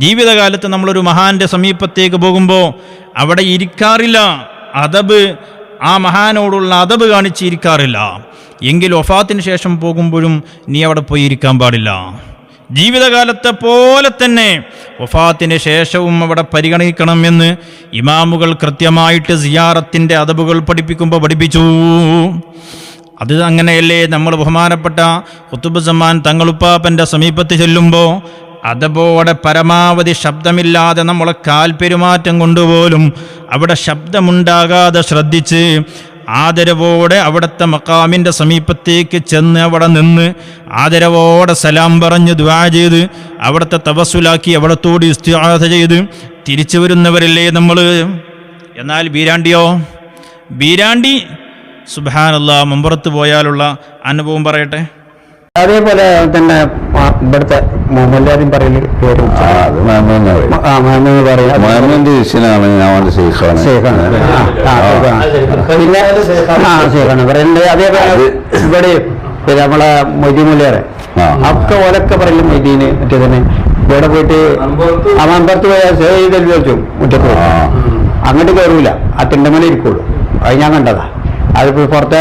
ജീവിതകാലത്ത് നമ്മളൊരു മഹാന്റെ സമീപത്തേക്ക് പോകുമ്പോൾ അവിടെ ഇരിക്കാറില്ല, അദബ്, ആ മഹാനോടുള്ള അദബ് കാണിച്ചിരിക്കാറില്ല. എങ്കിൽ വഫാത്തിന് ശേഷം പോകുമ്പോഴും നീ അവിടെ പോയി ഇരിക്കാൻ പാടില്ല. ജീവിതകാലത്തെ പോലെ തന്നെ വഫാത്തിന് ശേഷവും അവിടെ പരിഗണിക്കണമെന്ന് ഇമാമുകൾ കൃത്യമായിട്ട് സിയാറത്തിൻ്റെ അദബുകൾ പഠിപ്പിച്ചു. അത് അങ്ങനെയല്ലേ നമ്മൾ ബഹുമാനപ്പെട്ട ഖുതുബ് സമാൻ തങ്ങളുപ്പാപ്പൻ്റെ സമീപത്ത് ചെല്ലുമ്പോൾ അതബോടെ പരമാവധി ശബ്ദമില്ലാതെ നമ്മളെ കാൽപെരുമാറ്റം കൊണ്ടുപോലും അവിടെ ശബ്ദമുണ്ടാകാതെ ശ്രദ്ധിച്ച് ആദരവോടെ അവിടുത്തെ മക്കാമിൻ്റെ സമീപത്തേക്ക് ചെന്ന് അവിടെ നിന്ന് ആദരവോടെ സലാം പറഞ്ഞ് ദുആ ചെയ്ത് അവിടുത്തെ തവസ്സുലാക്കി അവിടത്തോട് ഇസ്തിആദ ചെയ്ത് തിരിച്ചു വരുന്നവരല്ലേ നമ്മൾ. എന്നാൽ ബീരാണ്ടി സുബ്ഹാനല്ലാഹ് മമ്പുറത്ത് പോയാലുള്ള അനുഭവം പറയട്ടെ. അതേപോലെ തന്നെ ഇവിടുത്തെ മുഹമ്മദ് പറയല് പേര് അത് ശേഖാണ് പറയുന്നത്. അതേപോലെ ഇവിടെ നമ്മളെ മൊയ്തീമുല്ലേറെ ഒക്കെ ഓലൊക്കെ പറയലും മൊയ്തീന് മറ്റേതിന് ഇവിടെ പോയിട്ട് അമാമ്പുറത്ത് പോയാൽ സേവ് ചെയ്ത് വെച്ചു മുറ്റത്ത് പോയി അങ്ങോട്ട് കയറൂല, ആ തിണ്ടമല ഇരിക്കുള്ളൂ. അത് ഞാൻ കണ്ടതാ. അതിപ്പോ പുറത്തെ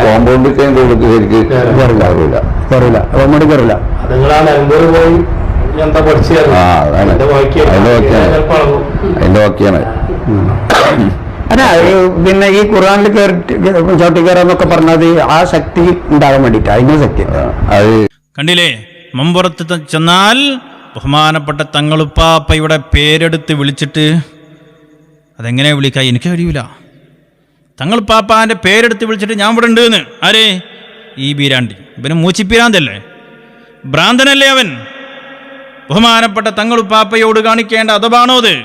കോമ്പൗണ്ട് കയറില്ല. അല്ല പിന്നെ ഈ ഖുർആനിൽ ചവിട്ടി കയറാന്നൊക്കെ പറഞ്ഞത് ആ ശക്തി ഉണ്ടാകാൻ വേണ്ടിട്ട്, അതിന്റെ ശക്തി അത് കണ്ടില്ലേ. മമ്പുറത്ത് ചെന്നാൽ ബഹുമാനപ്പെട്ട തങ്ങളുപ്പാപ്പയുടെ പേരെടുത്ത് വിളിച്ചിട്ട് അതെങ്ങനെ വിളിക്കാൻ എനിക്ക് കഴിയൂല. തങ്ങളുപ്പാപ്പാൻ്റെ പേരെടുത്ത് വിളിച്ചിട്ട് ഞാൻ ഇവിടെ ഉണ്ട് എന്ന്. ആരേ? ഈ ബീരാണ്ടി. ഇവന് മൂച്ചിപ്പിരാന്തല്ലേ, ഭ്രാന്തനല്ലേ അവൻ. ബഹുമാനപ്പെട്ട തങ്ങളുപ്പാപ്പയോട് കാണിക്കേണ്ട അദബാണോ അത്?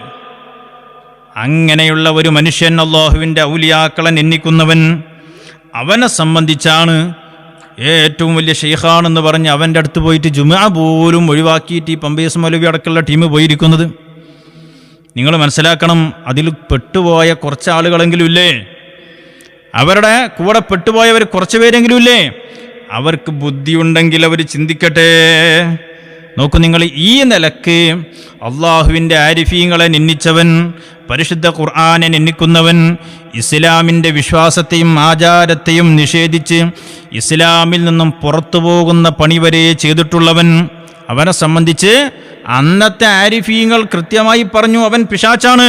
അങ്ങനെയുള്ള ഒരു മനുഷ്യൻ, അല്ലാഹുവിൻ്റെ ഔലിയാക്കളെ നിന്ദിക്കുന്നവൻ, അവനെ സംബന്ധിച്ചാണ് ഏറ്റവും വലിയ ഷെയ്ഖാണെന്ന് പറഞ്ഞ് അവൻ്റെ അടുത്ത് പോയിട്ട് ജുമുഅ പോലും ഒഴിവാക്കിയിട്ട് ഈ പമ്പേസ് മൗലവി അടക്കമുള്ള ടീം പോയിരിക്കുന്നത്. നിങ്ങൾ മനസ്സിലാക്കണം, അതിൽ പെട്ടുപോയ കുറച്ച് ആളുകളെങ്കിലും ഇല്ലേ, അവരുടെ കൂടെ പെട്ടുപോയവർ കുറച്ച് പേരെങ്കിലും ഇല്ലേ, അവർക്ക് ബുദ്ധിയുണ്ടെങ്കിൽ അവർ ചിന്തിക്കട്ടെ. നോക്കൂ നിങ്ങൾ, ഈ നിലക്ക് അള്ളാഹുവിൻ്റെ ആരിഫീങ്ങളെ നിന്ദിച്ചവൻ, പരിശുദ്ധ ഖുർആനെ നിന്ദിക്കുന്നവൻ, ഇസ്ലാമിൻ്റെ വിശ്വാസത്തെയും ആചാരത്തെയും നിഷേധിച്ച് ഇസ്ലാമിൽ നിന്നും പുറത്തു പോകുന്ന പണി വരെ ചെയ്തിട്ടുള്ളവൻ, അവനെ സംബന്ധിച്ച് അന്നത്തെ ആരിഫീങ്ങൾ കൃത്യമായി പറഞ്ഞു, അവൻ പിശാച്ചാണ്,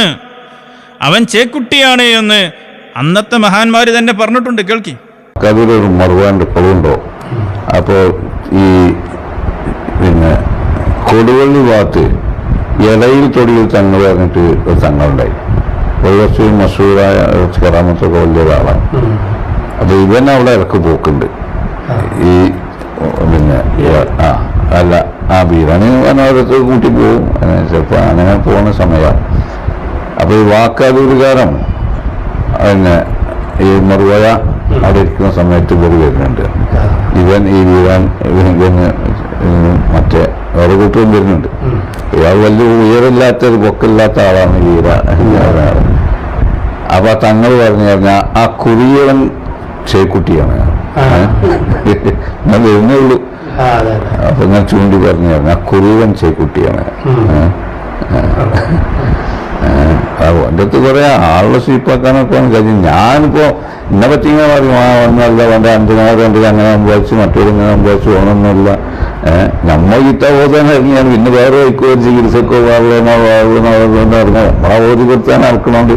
അവൻ ചേക്കുട്ടിയാണ് എന്ന് അന്നത്തെ മഹാന്മാർ തന്നെ പറഞ്ഞിട്ടുണ്ട്. കേൾക്കി. കതിരൊരു മറുവാൻ്റെ കൊളുണ്ടോ? അപ്പോൾ ഈ പിന്നെ കൊടുവള്ളി ഭാഗത്ത് ഇലയിൽ തൊടിയിൽ തങ്ങൾ പറഞ്ഞിട്ട് ഒരു തങ്ങളുണ്ടായി. ഒരു കുറച്ച് മഷൂറായ കറാമത്തൊക്കെ വലിയ ഒരാളാണ്. അപ്പൊ ഇവൻ അവിടെ ഇറക്ക് പോക്കുണ്ട്. ഈ പിന്നെ ബീരാണി പറഞ്ഞവരത്ത് കൂട്ടി പോകും. ചിലപ്പോൾ അങ്ങനെ പോകുന്ന സമയമാണ്. അപ്പൊ ഈ വാക്കാതൂരുകാരം പിന്നെ ഈ മറുവയ അവിടെ ഇരിക്കുന്ന സമയത്ത് ഇവർ വരുന്നുണ്ട്. ഇവൻ ഈ ഇവന് മറ്റേ വേറെ കൂട്ടും വരുന്നുണ്ട്. ഇയാൾ വലിയ ഉയരമില്ലാത്ത ഒരു പൊക്കില്ലാത്ത ആളാണ് വീര. അപ്പൊ തങ്ങൾ പറഞ്ഞു കഴിഞ്ഞാൽ ആ കുറിയവൻ ചേക്കുട്ടിയാണ്, ഞാൻ വരുന്നേ ഉള്ളൂ. അപ്പൊ ഞാൻ ചൂണ്ടി പറഞ്ഞു ആ കുറിയവൻ ചേക്കുട്ടിയാണ്. എൻ്റെ അടുത്ത് കുറെ ആളുടെ സ്വീപ്പാക്കാനൊക്കെ കഴിഞ്ഞു. ഞാനിപ്പോ എന്നെ പറ്റി ഇങ്ങനെ പറയും, ഒന്നല്ല വേണ്ട 5 നാൾ അങ്ങനെ സംഭവിച്ചു, മറ്റൊരു ഇങ്ങനെ സംഭവിച്ചു, ഓണമൊന്നുമില്ല. നമ്മ ഗീതാബോധനായിരുന്നു. ഞാൻ പിന്നെ വേറെ വയ്ക്കോ ചികിത്സക്കോ വാഴുന്നോ ഇറങ്ങാം. നമ്മളെ ബോധി കൊടുത്താൻ നടക്കണോണ്ട്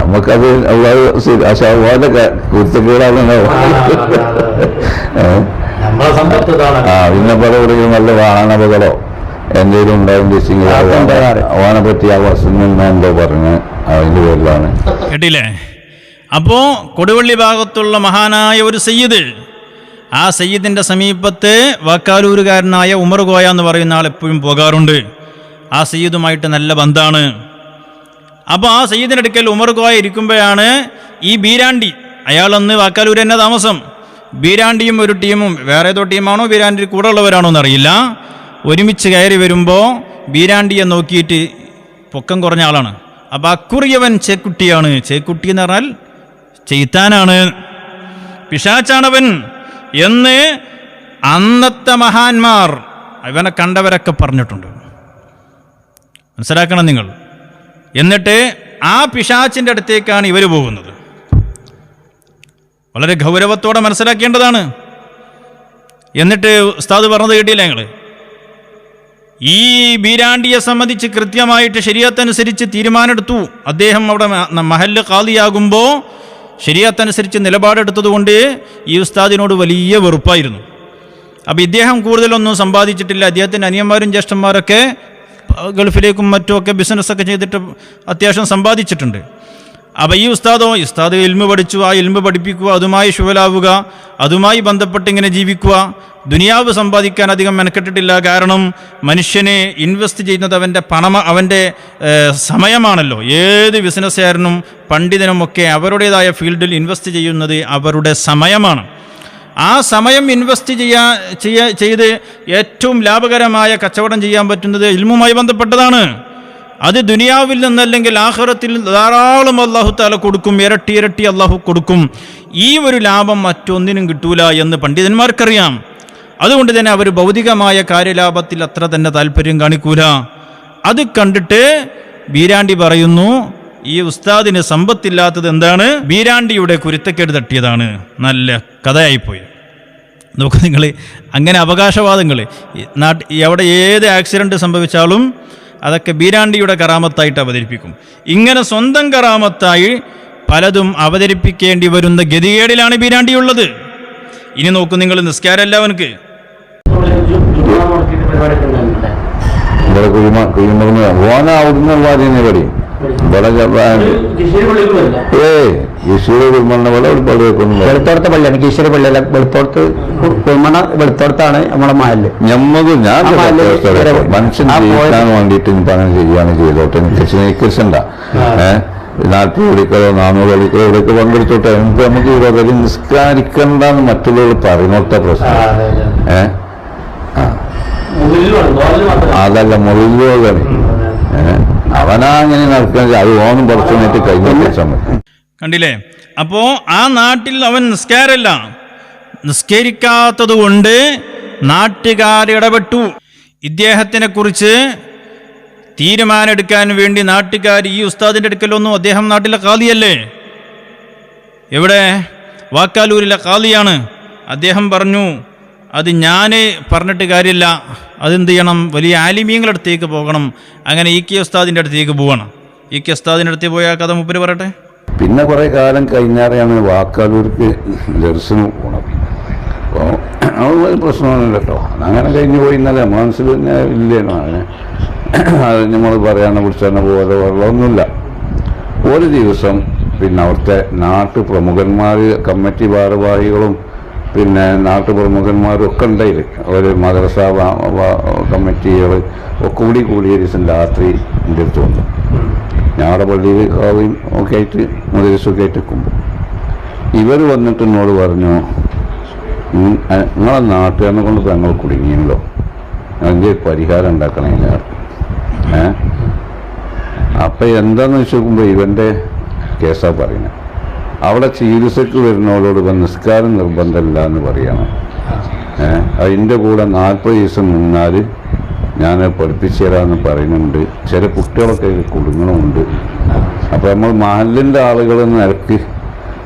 നമുക്കത് പോലെ കുരുത്തക്കേടാകുന്നുണ്ടാവും. പിന്നെ പറയുകയും വല്ല വാഹനാപകടോ എന്തെങ്കിലും ഉണ്ടാവും ചേച്ചെങ്കിൽ ഓനെ പറ്റി ആ വസ്തു എന്തോ പറഞ്ഞ് അതിന്റെ പേരിലാണ്. കേട്ടില്ലേ? അപ്പോ കൊടുവള്ളി ഭാഗത്തുള്ള മഹാനായ ഒരു സയ്യിദ്, ആ സയ്യിദിന്റെ സമീപത്ത് വാക്കാലൂരുകാരനായ ഉമർ കോയ എന്ന് പറയുന്ന ആൾ എപ്പോഴും പോകാറുണ്ട്. ആ സയ്യിദുമായിട്ട് നല്ല ബന്ധമാണ്. അപ്പോൾ ആ സയ്യിദിന്റെ അടുക്കൽ ഉമർ കോയ ഇരിക്കുമ്പോഴാണ് ഈ ബീരാണ്ടി, അയാളൊന്ന് വാക്കാലൂർ തന്നെ താമസം, ബീരാണ്ടിയും ഒരു ടീമും, വേറെ ഏതോ ടീമാണോ ബീരാണ്ടി കൂടെ ഉള്ളവരാണോ എന്നറിയില്ല, ഒരുമിച്ച് കയറി വരുമ്പോൾ ബീരാണ്ടിയെ നോക്കിയിട്ട് പൊക്കം കുറഞ്ഞ ആളാണ്. അപ്പം അക്കുറിയവൻ ചേക്കുട്ടിയാണ്. ചേക്കുട്ടി എന്ന് പറഞ്ഞാൽ ചെയ്ത്താനാണ്. പിശാച്ചാണവൻ എന്ന് അന്നത്തെ മഹാന്മാർ അവനെ കണ്ടവരൊക്കെ പറഞ്ഞിട്ടുണ്ട്. മനസ്സിലാക്കണം നിങ്ങൾ. എന്നിട്ട് ആ പിശാച്ചിൻ്റെ അടുത്തേക്കാണ് ഇവർ പോകുന്നത്. വളരെ ഗൗരവത്തോടെ മനസ്സിലാക്കേണ്ടതാണ്. എന്നിട്ട് ഉസ്താദ് പറഞ്ഞത് കേട്ടില്ല ഞങ്ങൾ, ഈ ബീരാണ്ടിയെ സംബന്ധിച്ച് കൃത്യമായിട്ട് ശരീഅത്തനുസരിച്ച് തീരുമാനമെടുത്തു. അദ്ദേഹം അവിടെ മഹല്ല് ഖാദിയാകുമ്പോൾ ശരീഅത്തനുസരിച്ച് നിലപാടെടുത്തതുകൊണ്ട് ഈ ഉസ്താദിനോട് വലിയ വെറുപ്പായിരുന്നു. അപ്പോൾ ഇദ്ദേഹം കൂടുതലൊന്നും സമ്പാദിച്ചിട്ടില്ല. അദ്ദേഹത്തിൻ്റെ അനിയന്മാരും ജ്യേഷ്ഠന്മാരൊക്കെ ഗൾഫിലേക്കും മറ്റുമൊക്കെ ബിസിനസ്സൊക്കെ ചെയ്തിട്ട് അത്യാവശ്യം സമ്പാദിച്ചിട്ടുണ്ട്. അപ്പോൾ ഈ ഉസ്താദ് ഇൽമ് പഠിച്ചു, ആ ഇൽമ് പഠിപ്പിക്കുക, അതുമായി ശുവലാവുക, അതുമായി ബന്ധപ്പെട്ട് ഇങ്ങനെ ജീവിക്കുക. ദുനിയാവ് സമ്പാദിക്കാൻ അധികം മെനക്കെട്ടിട്ടില്ല. കാരണം മനുഷ്യനെ ഇൻവെസ്റ്റ് ചെയ്യുന്നത് അവൻ്റെ സമയമാണല്ലോ. ഏത് ബിസിനസ്സുകാരനും പണ്ഡിതനുമൊക്കെ അവരുടേതായ ഫീൽഡിൽ ഇൻവെസ്റ്റ് ചെയ്യുന്നത് അവരുടെ സമയമാണ്. ആ സമയം ഇൻവെസ്റ്റ് ചെയ്ത് ഏറ്റവും ലാഭകരമായ കച്ചവടം ചെയ്യാൻ പറ്റുന്നത് ഇൽമുമായി ബന്ധപ്പെട്ടതാണ്. അത് ദുനിയാവിൽ നിന്നല്ലെങ്കിൽ ആഖിറത്തിൽ ധാരാളം അല്ലാഹു തആല കൊടുക്കും, ഇരട്ടി അല്ലാഹു കൊടുക്കും. ഈ ഒരു ലാഭം മറ്റൊന്നിനും കിട്ടൂല എന്ന് പണ്ഡിതന്മാർക്കറിയാം. അതുകൊണ്ട് തന്നെ അവർ ഭൗതികമായ കാര്യലാഭത്തിൽ അത്ര തന്നെ താല്പര്യം കാണിക്കൂല. അത് കണ്ടിട്ട് ബീരാണ്ടി പറയുന്നു, ഈ ഉസ്താദിന് സമ്പത്തില്ലാത്തത് എന്താണ്? ബീരാണ്ടിയുടെ കുരുത്തക്കേട് തട്ടിയതാണ്. നല്ല കഥയായിപ്പോയി. നോക്ക് നിങ്ങൾ, അങ്ങനെ അവകാശവാദങ്ങൾ എവിടെ ഏത് ആക്സിഡൻറ്റ് സംഭവിച്ചാലും അതൊക്കെ ബീരാണ്ടിയുടെ കറാമത്തായിട്ട് അവതരിപ്പിക്കും. ഇങ്ങനെ സ്വന്തം കറാമത്തായി പലതും അവതരിപ്പിക്കേണ്ടി വരുന്ന ഗതികേടിലാണ് ബീരാണ്ടിയുള്ളത്. ഇനി നോക്കൂ നിങ്ങൾ, നിസ്കാരമല്ല അവനക്ക്. വെളുത്തോടത്തെ പള്ളിയാണ് കീശ്വര പള്ളിയല്ല, വെളുത്തോടത്താണ് നമ്മളെ മഹല്ല്. ഞമ്മക്ക് ഞാൻ മനുഷ്യൻ ജീവിക്കാൻ വേണ്ടിയിട്ട് ഇപ്പൊ അങ്ങനെ ചെയ്യാണ് ചെയ്തോട്ടെ. നിക്കണ്ട 40 വിളിക്കലോ 400 വിളിക്കലോ ഇവിടെയൊക്കെ പങ്കെടുത്തോട്ടെ. നമുക്ക് ഇവിടെ നിസ്കാരിക്കണ്ടെന്ന് മറ്റുള്ളവർ പറയുന്നോട്ടെ പ്രശ്നം. അതല്ല മുറിലോകാണ്. അവനാ അങ്ങനെ നടക്കാൻ അത് ഓണം പുറത്തുനിന്നിട്ട് കഴിഞ്ഞ സമയം കണ്ടില്ലേ? അപ്പോ ആ നാട്ടിൽ അവൻ നിസ്കരിക്കാത്തത് കൊണ്ട് നാട്ടുകാർ ഇടപെട്ടു. ഇദ്ദേഹത്തിനെ കുറിച്ച് തീരുമാനമെടുക്കാൻ വേണ്ടി നാട്ടുകാർ, ഈ ഉസ്താദിന്റെ അടുക്കലൊന്നും, അദ്ദേഹം നാട്ടിലെ ഖാദിയല്ലേ, എവിടെ വാക്കാലൂരിലെ ഖാദിയാണ്. അദ്ദേഹം പറഞ്ഞു, അത് ഞാൻ പറഞ്ഞിട്ട് കാര്യമില്ല, അതെന്ത് ചെയ്യണം, വലിയ ആലിമീങ്ങളുടെ അടുത്തേക്ക് പോകണം. അങ്ങനെ ഇ കെ ഉസ്താദിൻ്റെ അടുത്തേക്ക് പോകണം. ഇ കെ ഉസ്താദിൻ്റെ അടുത്തേക്ക് പോയ കഥ മുപ്പര് പറയട്ടെ. പിന്നെ കുറേ കാലം കഴിഞ്ഞാരെയാണ് വാക്കാലൂർക്ക് ദർശനം പോണത്. അപ്പോൾ അത് പ്രശ്നമൊന്നുമില്ല കേട്ടോ. അങ്ങനെ കഴിഞ്ഞു പോയി. ഇന്നലെ മനസ്സിൽ തന്നെ ഇല്ലേനോ അങ്ങനെ അത് നമ്മൾ പറയാനെ പിടിച്ചതന്നെ പോലെ വെള്ളമൊന്നുമില്ല. ഒരു ദിവസം പിന്നെ അവിടുത്തെ നാട്ടുപ്രമുഖന്മാർ, കമ്മിറ്റി ഭാരവാഹികളും പിന്നെ നാട്ടുപ്രമുഖന്മാരും ഒക്കെ ഉണ്ടായില്ല. ഒരു മദ്രസ കമ്മിറ്റികൾ ഒക്കെ കൂടി ഒരു ദിവസം രാത്രി എൻ്റെ അടുത്ത് വന്നു. ഞങ്ങളുടെ പള്ളിയിൽ കാവയും ഒക്കെ ആയിട്ട് മുദ്രസൊക്കെ ആയിട്ട് നിൽക്കുമ്പോൾ ഇവർ വന്നിട്ട് എന്നോട് പറഞ്ഞു, നിങ്ങളെ നാട്ടുകാരനെ കൊണ്ട് ഇപ്പോൾ ഞങ്ങൾ കുടുങ്ങിയല്ലോ, അതിൻ്റെ പരിഹാരം ഉണ്ടാക്കണേ. അപ്പം എന്താണെന്ന് വെച്ച് നോക്കുമ്പോൾ ഇവൻ്റെ കേസാണ് പറയുന്നത്. അവിടെ ചികിത്സക്ക് വരുന്നവരോട് ഇപ്പം നിസ്കാരം നിർബന്ധമില്ല എന്ന് പറയണം. അതിൻ്റെ കൂടെ 40 ദിവസം നിന്നാൽ ഞാൻ പഠിപ്പിച്ചു തരാമെന്ന് പറയുന്നുണ്ട്. ചില കുട്ടികളൊക്കെ കുടുങ്ങണമുണ്ട്. അപ്പോൾ നമ്മൾ മഹല്ലിൻ്റെ ആളുകൾ നിരക്ക്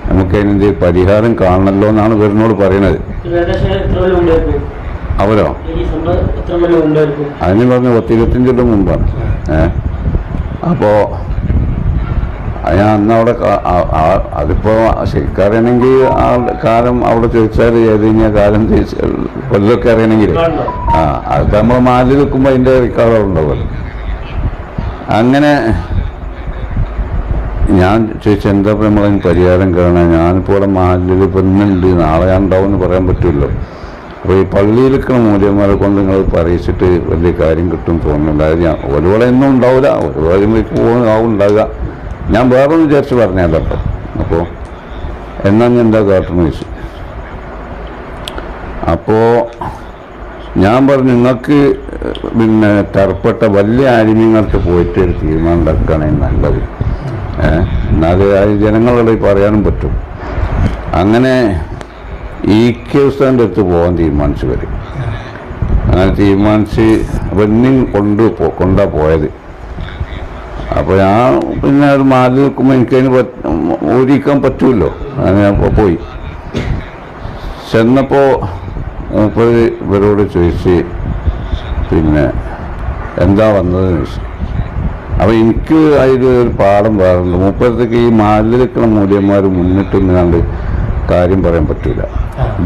നമുക്ക് അതിൻ്റെ പരിഹാരം കാണണമല്ലോ എന്നാണ് ഇവരിനോട് പറയണത്. അവരോ അതിന് പറഞ്ഞ 10-25 മുമ്പാണ്. അപ്പോൾ ഞാൻ അന്നവിടെ അതിപ്പോൾ ശരിക്കറിയണമെങ്കിൽ ആ കാലം അവിടെ ചോദിച്ചാൽ ഏതിഞ്ഞ കാലം കൊല്ലമൊക്കെ അറിയണമെങ്കിൽ അതിപ്പോൾ നമ്മൾ മാലിൽ നിൽക്കുമ്പോൾ അതിൻ്റെ റിക്കാർഡ് ഉണ്ടാവുമല്ലോ. അങ്ങനെ ഞാൻ ചോദിച്ചു, എന്താ ഇപ്പോൾ നമ്മളതിന് പരിഹാരം കാണാൻ? ഞാനിപ്പോൾ ഇവിടെ മാലിൽ ഇപ്പം ഇന്നുണ്ട്, നാളെ ഞാൻ ഉണ്ടാവും എന്ന് പറയാൻ പറ്റുമല്ലോ. അപ്പോൾ ഈ പള്ളിയിൽ നിൽക്കുന്ന മൂല്യന്മാരെ കൊണ്ട് നിങ്ങൾ പറയിച്ചിട്ട് വലിയ കാര്യം കിട്ടും തോന്നുന്നുണ്ട്. അതായത് ഞാൻ ഒരുപോലെ ഒന്നും ഉണ്ടാവില്ല, ഒരുപാട് പോകും ഉണ്ടാവുക. ഞാൻ വേറൊന്നും വിചാരിച്ച് പറഞ്ഞല്ലോ കേട്ടോ. അപ്പോൾ എന്നാൽ ഞാൻ എന്താ കാട്ടെന്ന് ചോദിച്ചു. അപ്പോൾ ഞാൻ പറഞ്ഞു, നിങ്ങൾക്ക് പിന്നെ തരപ്പെട്ട വലിയ ആലിമ്യങ്ങൾക്ക് പോയിട്ട് ഒരു തീരുമാനം ഉണ്ടാക്കുകയാണെങ്കിൽ നല്ലത്. എന്നാലേ ആ ജനങ്ങളുടെ പറയാനും പറ്റും. അങ്ങനെ ഈ ഉസ്താദിൻ്റെ അടുത്ത് പോകാൻ തീരുമാനിച്ചു വരും. അങ്ങനെ തീരുമാനിച്ച് വെണ്ണി കൊണ്ടാ പോയത്. അപ്പോൾ ഞാൻ പിന്നെ ഒരു മാലിൽ നിൽക്കുമ്പോൾ എനിക്കതിന് ഓടിക്കാൻ പറ്റുമല്ലോ. അങ്ങനെ അപ്പോൾ പോയി ചെന്നപ്പോൾ ഇവരോട് ചോദിച്ച് പിന്നെ എന്താ വന്നതെന്ന് ചോദിച്ചു. അപ്പോൾ എനിക്ക് അതിൽ ഒരു പാഠം പറയാറുണ്ട്. മൂപ്പരത്തേക്ക് ഈ മാലിൽ നിൽക്കുന്ന മൂല്യന്മാർ മുന്നിട്ട് നിന്നാണ്ട് കാര്യം പറയാൻ പറ്റില്ല.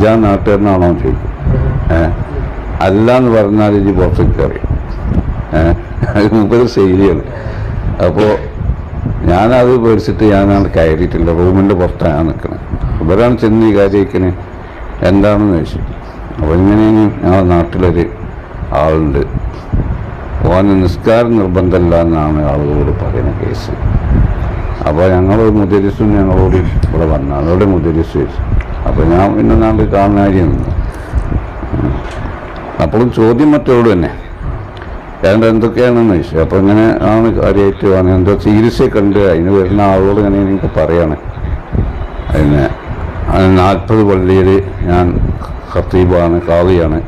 ഞാൻ നാട്ടുകാരനാണോ എന്ന് ചോദിക്കും. അല്ല എന്ന് പറഞ്ഞാൽ ഇനി പുറത്തേക്ക് അറിയും. മൂപ്പര് ശൈലിയാണ്. അപ്പോൾ ഞാനത് പേടിച്ചിട്ട് ഞാനത് കയറിയിട്ടില്ല. റൂമിൻ്റെ പുറത്താണ് ഞാൻ നിൽക്കുന്നത്. ഇവരാണ് ചെന്ന് ഈ കാര്യത്തിന് എന്താണെന്ന് ചോദിച്ചു. അപ്പോൾ ഇങ്ങനെ ഞങ്ങളുടെ നാട്ടിലൊരു ആളുണ്ട്, ഓന് നിസ്കാരം നിർബന്ധമില്ല എന്നാണ് ആളുകളോട് പറയുന്ന കേസ്. അപ്പോൾ ഞങ്ങൾ മുദരിസും ഞങ്ങളോട് ഇവിടെ വന്നു. അതോടെ മുദരിസ് ചോദിച്ചു. അപ്പോൾ ഞാൻ പിന്നെ നാട്ടിൽ കാണാൻ നിന്നു. അപ്പോഴും ചോദ്യം മറ്റോട് തന്നെ ഏതാണ്ട് എന്തൊക്കെയാണെന്ന് ചോദിച്ചു. അപ്പോൾ ഇങ്ങനെ ആണ് കാര്യമായിട്ട് വന്ന് എന്തോ ചികിത്സയൊക്കെ ഉണ്ട്, അതിന് വരുന്ന ആളോട് ഇങ്ങനെ എനിക്ക് പറയാണ്. പിന്നെ 40 പള്ളിയിൽ ഞാൻ ഖത്തീബാണ്, ഖാദിയാണ്.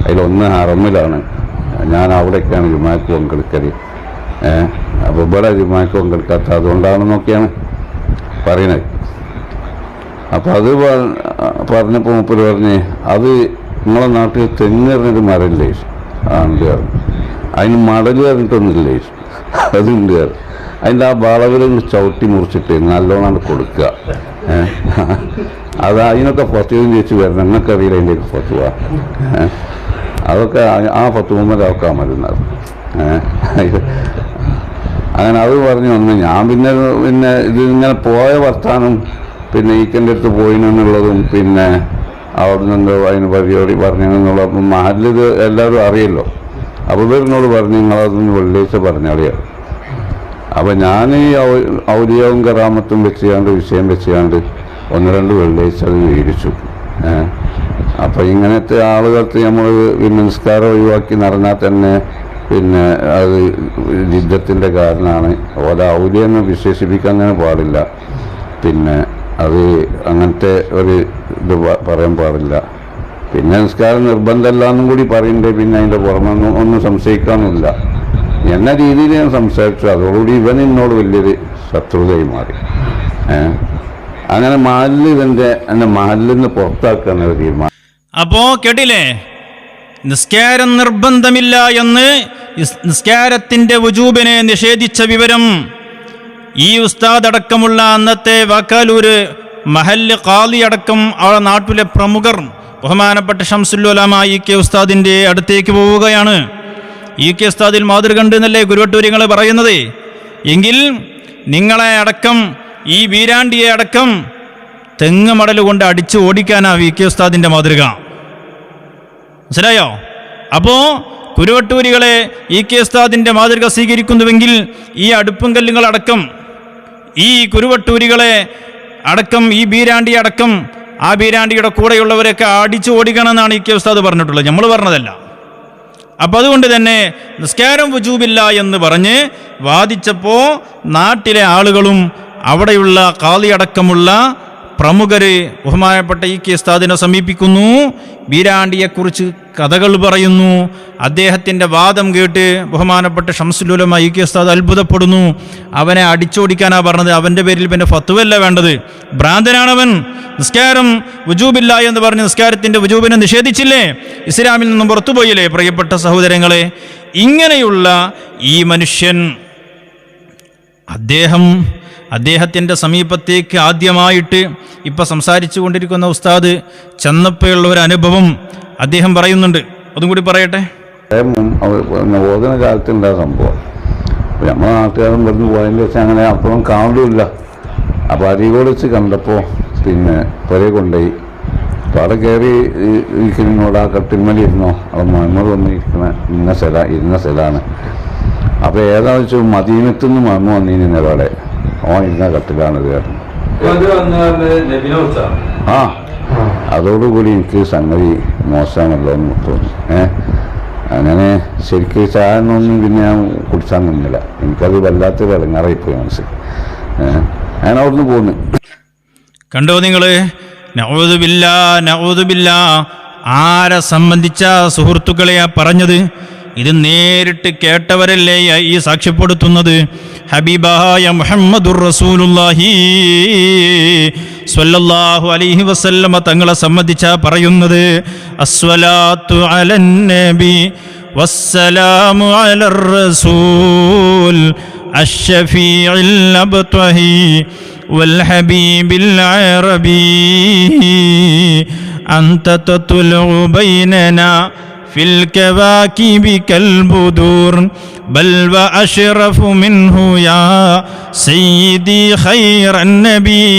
അതിലൊന്ന് ഹറമിലാണ്. ഞാൻ അവിടേക്കാണ് ജുമാക്ക് പങ്കെടുക്കൽ. അപ്പോൾ ഇവിടെ ജുമാക്ക് പങ്കെടുക്കാത്ത അതുകൊണ്ടാണെന്നൊക്കെയാണ് പറയണത്. അപ്പോൾ അത് പറഞ്ഞപ്പോൾ മൂപ്പര് പറഞ്ഞ് അത് നിങ്ങളെ നാട്ടിൽ തെങ്ങറിഞ്ഞൊരു മരമില്ലേ ഉണ്ട് പറഞ്ഞു. അതിന് മടൽ പറഞ്ഞിട്ടൊന്നുമില്ലേ അതുണ്ട് പറഞ്ഞു. അതിൻ്റെ ആ വളവിൽ ചവിട്ടി മുറിച്ചിട്ട് നല്ലോണം കൊടുക്കുക. അത് അതിനൊക്കെ ഫത്തുവയും ചോദിച്ച് വരണം. നിങ്ങൾക്കറിയില്ല അതിൻ്റെയൊക്കെ ഫത്തുവ. അതൊക്കെ ആ ഫത്തുവമ്മലാക്കാൻ മരുന്നത്. അങ്ങനെ അത് പറഞ്ഞു വന്ന് ഞാൻ പിന്നെ ഇതിങ്ങനെ പോയ വർത്താനം പിന്നെ ഈക്കൻ്റെ അടുത്ത് പോയിനെന്നുള്ളതും പിന്നെ അവിടെ നിന്ന് അതിന് പരിപാടി പറഞ്ഞെന്നുള്ള മഹലിൽ എല്ലാവരും അറിയല്ലോ. അപ്പോൾ ഇവരിനോട് പറഞ്ഞു നിങ്ങളതൊന്ന് വെള്ളിയാഴ്ച പറഞ്ഞറിയാം. അപ്പോൾ ഞാൻ ഈ ഔലിയാവും കറാമത്തും വെച്ചുകൊണ്ട് വിഷയം വെച്ചുകൊണ്ട് 1-2 വെള്ളിയാഴ്ച അത് വിവരിച്ചു. അപ്പോൾ ഇങ്ങനത്തെ ആളുകൾക്ക് നമ്മൾ പിന്നെ നിസ്കാരം ഒഴിവാക്കി നടന്നാൽ തന്നെ പിന്നെ അത് യുദ്ധത്തിൻ്റെ കാരണമാണ്. ഓരോ ഔലിയെന്ന് വിശേഷിപ്പിക്കാൻ അങ്ങനെ പാടില്ല. പിന്നെ അത് അങ്ങനത്തെ ഒരു ഇത് പറയാൻ പാടില്ല. പിന്നെ നിസ്കാരം നിർബന്ധമല്ല എന്നും കൂടി പറയുന്നുണ്ട്. പിന്നെ അതിൻ്റെ പുറമൊന്നും ഒന്നും സംശയിക്കാനൊന്നുമില്ല എന്ന രീതിയിൽ ഞാൻ സംസാരിച്ചു. അതോടുകൂടി ഇവൻ എന്നോട് വലിയൊരു ശത്രുതയായി മാറി. അങ്ങനെ എന്നെ മഹലിൽ നിന്ന് പുറത്താക്കാൻ ഒരു തീരുമാനം. അപ്പോ കേട്ടില്ലേ, നിസ്കാരം നിർബന്ധമില്ല എന്ന് നിസ്കാരത്തിന്റെ വുജൂബിനെ നിഷേധിച്ച വിവരം ഈ ഉസ്താദ് അടക്കമുള്ള അന്നത്തെ വാക്കാലൂര് മഹല്ല് ഖാലി അടക്കം ആ നാട്ടിലെ പ്രമുഖർ ബഹുമാനപ്പെട്ട ശംസുൽ ഉലമ ഇ.കെ. ഉസ്താദിന്റെ അടുത്തേക്ക് പോവുകയാണ്. ഇ.കെ. ഉസ്താദിൽ മാതൃക ഉണ്ട് എന്നല്ലേ ഗുരുവട്ടൂരിങ്ങൾ പറയുന്നത്. എങ്കിൽ നിങ്ങളെ അടക്കം ഈ വീരാണ്ടിയെ അടക്കം തെങ്ങ് മടൽ കൊണ്ട് അടിച്ചു ഓടിക്കാനാ ഇ.കെ. ഉസ്താദിന്റെ മാതൃക. മനസ്സിലായോ? അപ്പോൾ കുരുവട്ടൂരികളെ ഇ.കെ. ഉസ്താദിന്റെ മാതൃക സ്വീകരിക്കുന്നുവെങ്കിൽ ഈ അടുപ്പും കല്ലുകളടക്കം ഈ കുരുവട്ടൂരികളെ അടക്കം ഈ ബീരാണ്ടി അടക്കം ആ ബീരാണ്ടിയുടെ കൂടെയുള്ളവരൊക്കെ അടിച്ചു ഓടിക്കണമെന്നാണ് ഇ.കെ. ഉസ്താദ് പറഞ്ഞിട്ടുള്ളത്, നമ്മൾ പറഞ്ഞതല്ല. അപ്പം അതുകൊണ്ട് തന്നെ നിസ്കാരം വുജൂബില്ല എന്ന് പറഞ്ഞ് വാദിച്ചപ്പോൾ നാട്ടിലെ ആളുകളും അവിടെയുള്ള ഖാദി അടക്കമുള്ള പ്രമുഖര് ബഹുമാനപ്പെട്ട ഇ.കെ. ഉസ്താദിനെ സമീപിക്കുന്നു. ബീരാണ്ടിയെക്കുറിച്ച് കഥകൾ പറയുന്നു. അദ്ദേഹത്തിൻ്റെ വാദം കേട്ട് ബഹുമാനപ്പെട്ട ശംസുൽ ഉലമ ഇ.കെ. ഉസ്താദ് അത്ഭുതപ്പെടുന്നു. അവനെ അടിച്ചോടിക്കാനാണ് പറഞ്ഞത്. അവൻ്റെ പേരിൽ പിന്നെ ഫത്വല്ല വേണ്ടത്. ഭ്രാന്തനാണവൻ. നിസ്കാരം വുജൂബില്ല എന്ന് പറഞ്ഞ് നിസ്കാരത്തിൻ്റെ വുജൂബിനെ നിഷേധിച്ചില്ലേ, ഇസ്ലാമിൽ നിന്നും പുറത്തുപോയില്ലേ? പ്രിയപ്പെട്ട സഹോദരങ്ങളെ, ഇങ്ങനെയുള്ള ഈ മനുഷ്യൻ അദ്ദേഹത്തിൻ്റെ സമീപത്തേക്ക് ആദ്യമായിട്ട് ഇപ്പം സംസാരിച്ചു കൊണ്ടിരിക്കുന്ന ഉസ്താദ് ചെന്നപ്പോഴുള്ള ഒരു അനുഭവം അദ്ദേഹം പറയുന്നുണ്ട്. അതും കൂടി പറയട്ടെ. ഓതുന്ന കാലത്തുണ്ടായ സംഭവം നമ്മുടെ നാട്ടുകാരൻ വരുന്ന പോയതിൻ്റെ വെച്ചാൽ അങ്ങനെ അപ്പോഴും കാണുമില്ല. അപ്പോൾ അരീകോട് വെച്ച് കണ്ടപ്പോൾ പിന്നെ പുരയെ കൊണ്ടുപോയി. അപ്പോൾ അവിടെ കയറി ഇരിക്കുന്നോട് ആ കട്ടിന്മേൽ ഇരുന്നോ, അവിടെ മുഹമ്മദ് വന്നിരിക്കുന്ന ഇരുന്ന സ്ഥലമാണ്. അപ്പോൾ ഏതാണെന്ന് വെച്ചാൽ മദീനത്തുനിന്ന് മറന്നു വന്നിരുന്ന ഒരാളെ ഇരുന്ന കട്ടിലാണിത് കാരണം. ആ അതോടുകൂടി എനിക്ക് സംഗതി മോശമാണല്ലോ എന്ന് തോന്നി. അങ്ങനെ ശരിക്കും ചായനൊന്നും പിന്നെ ഞാൻ കുടിച്ചാൽ നിന്നില്ല. എനിക്കത് വല്ലാത്തൊരു ഇടങ്ങാറായിപ്പോയി മനസ്സിൽ. ഞാൻ അവിടുന്ന് പോന്നു. കണ്ടോ നിങ്ങൾ, നഊദുബില്ലാ. ആരെ സംബന്ധിച്ച സുഹൃത്തുക്കളെയാ പറഞ്ഞത്? ഇത് നേരിട്ട് കേട്ടവരല്ലേ ഈ സാക്ഷ്യപ്പെടുത്തുന്നത്? ഹബീബായ മുഹമ്മദുർ റസൂലുള്ളാഹി സ്വല്ലല്ലാഹു അലൈഹി വസല്ലമ തങ്ങളെ സംബന്ധിച്ചാ പറയുന്നത്. അസ്സലാത്തു അലൻ നബി വസ്സലാമു അലർ റസൂൽ അഷ്ശഫീഇൽ അബ്തഹി വൽ ഹബീബിൽ അറബി അൻത തത്ലഉ ബൈനനാ في الكواكب كالبدور بل وأشرف منه يا سيدي خير النبي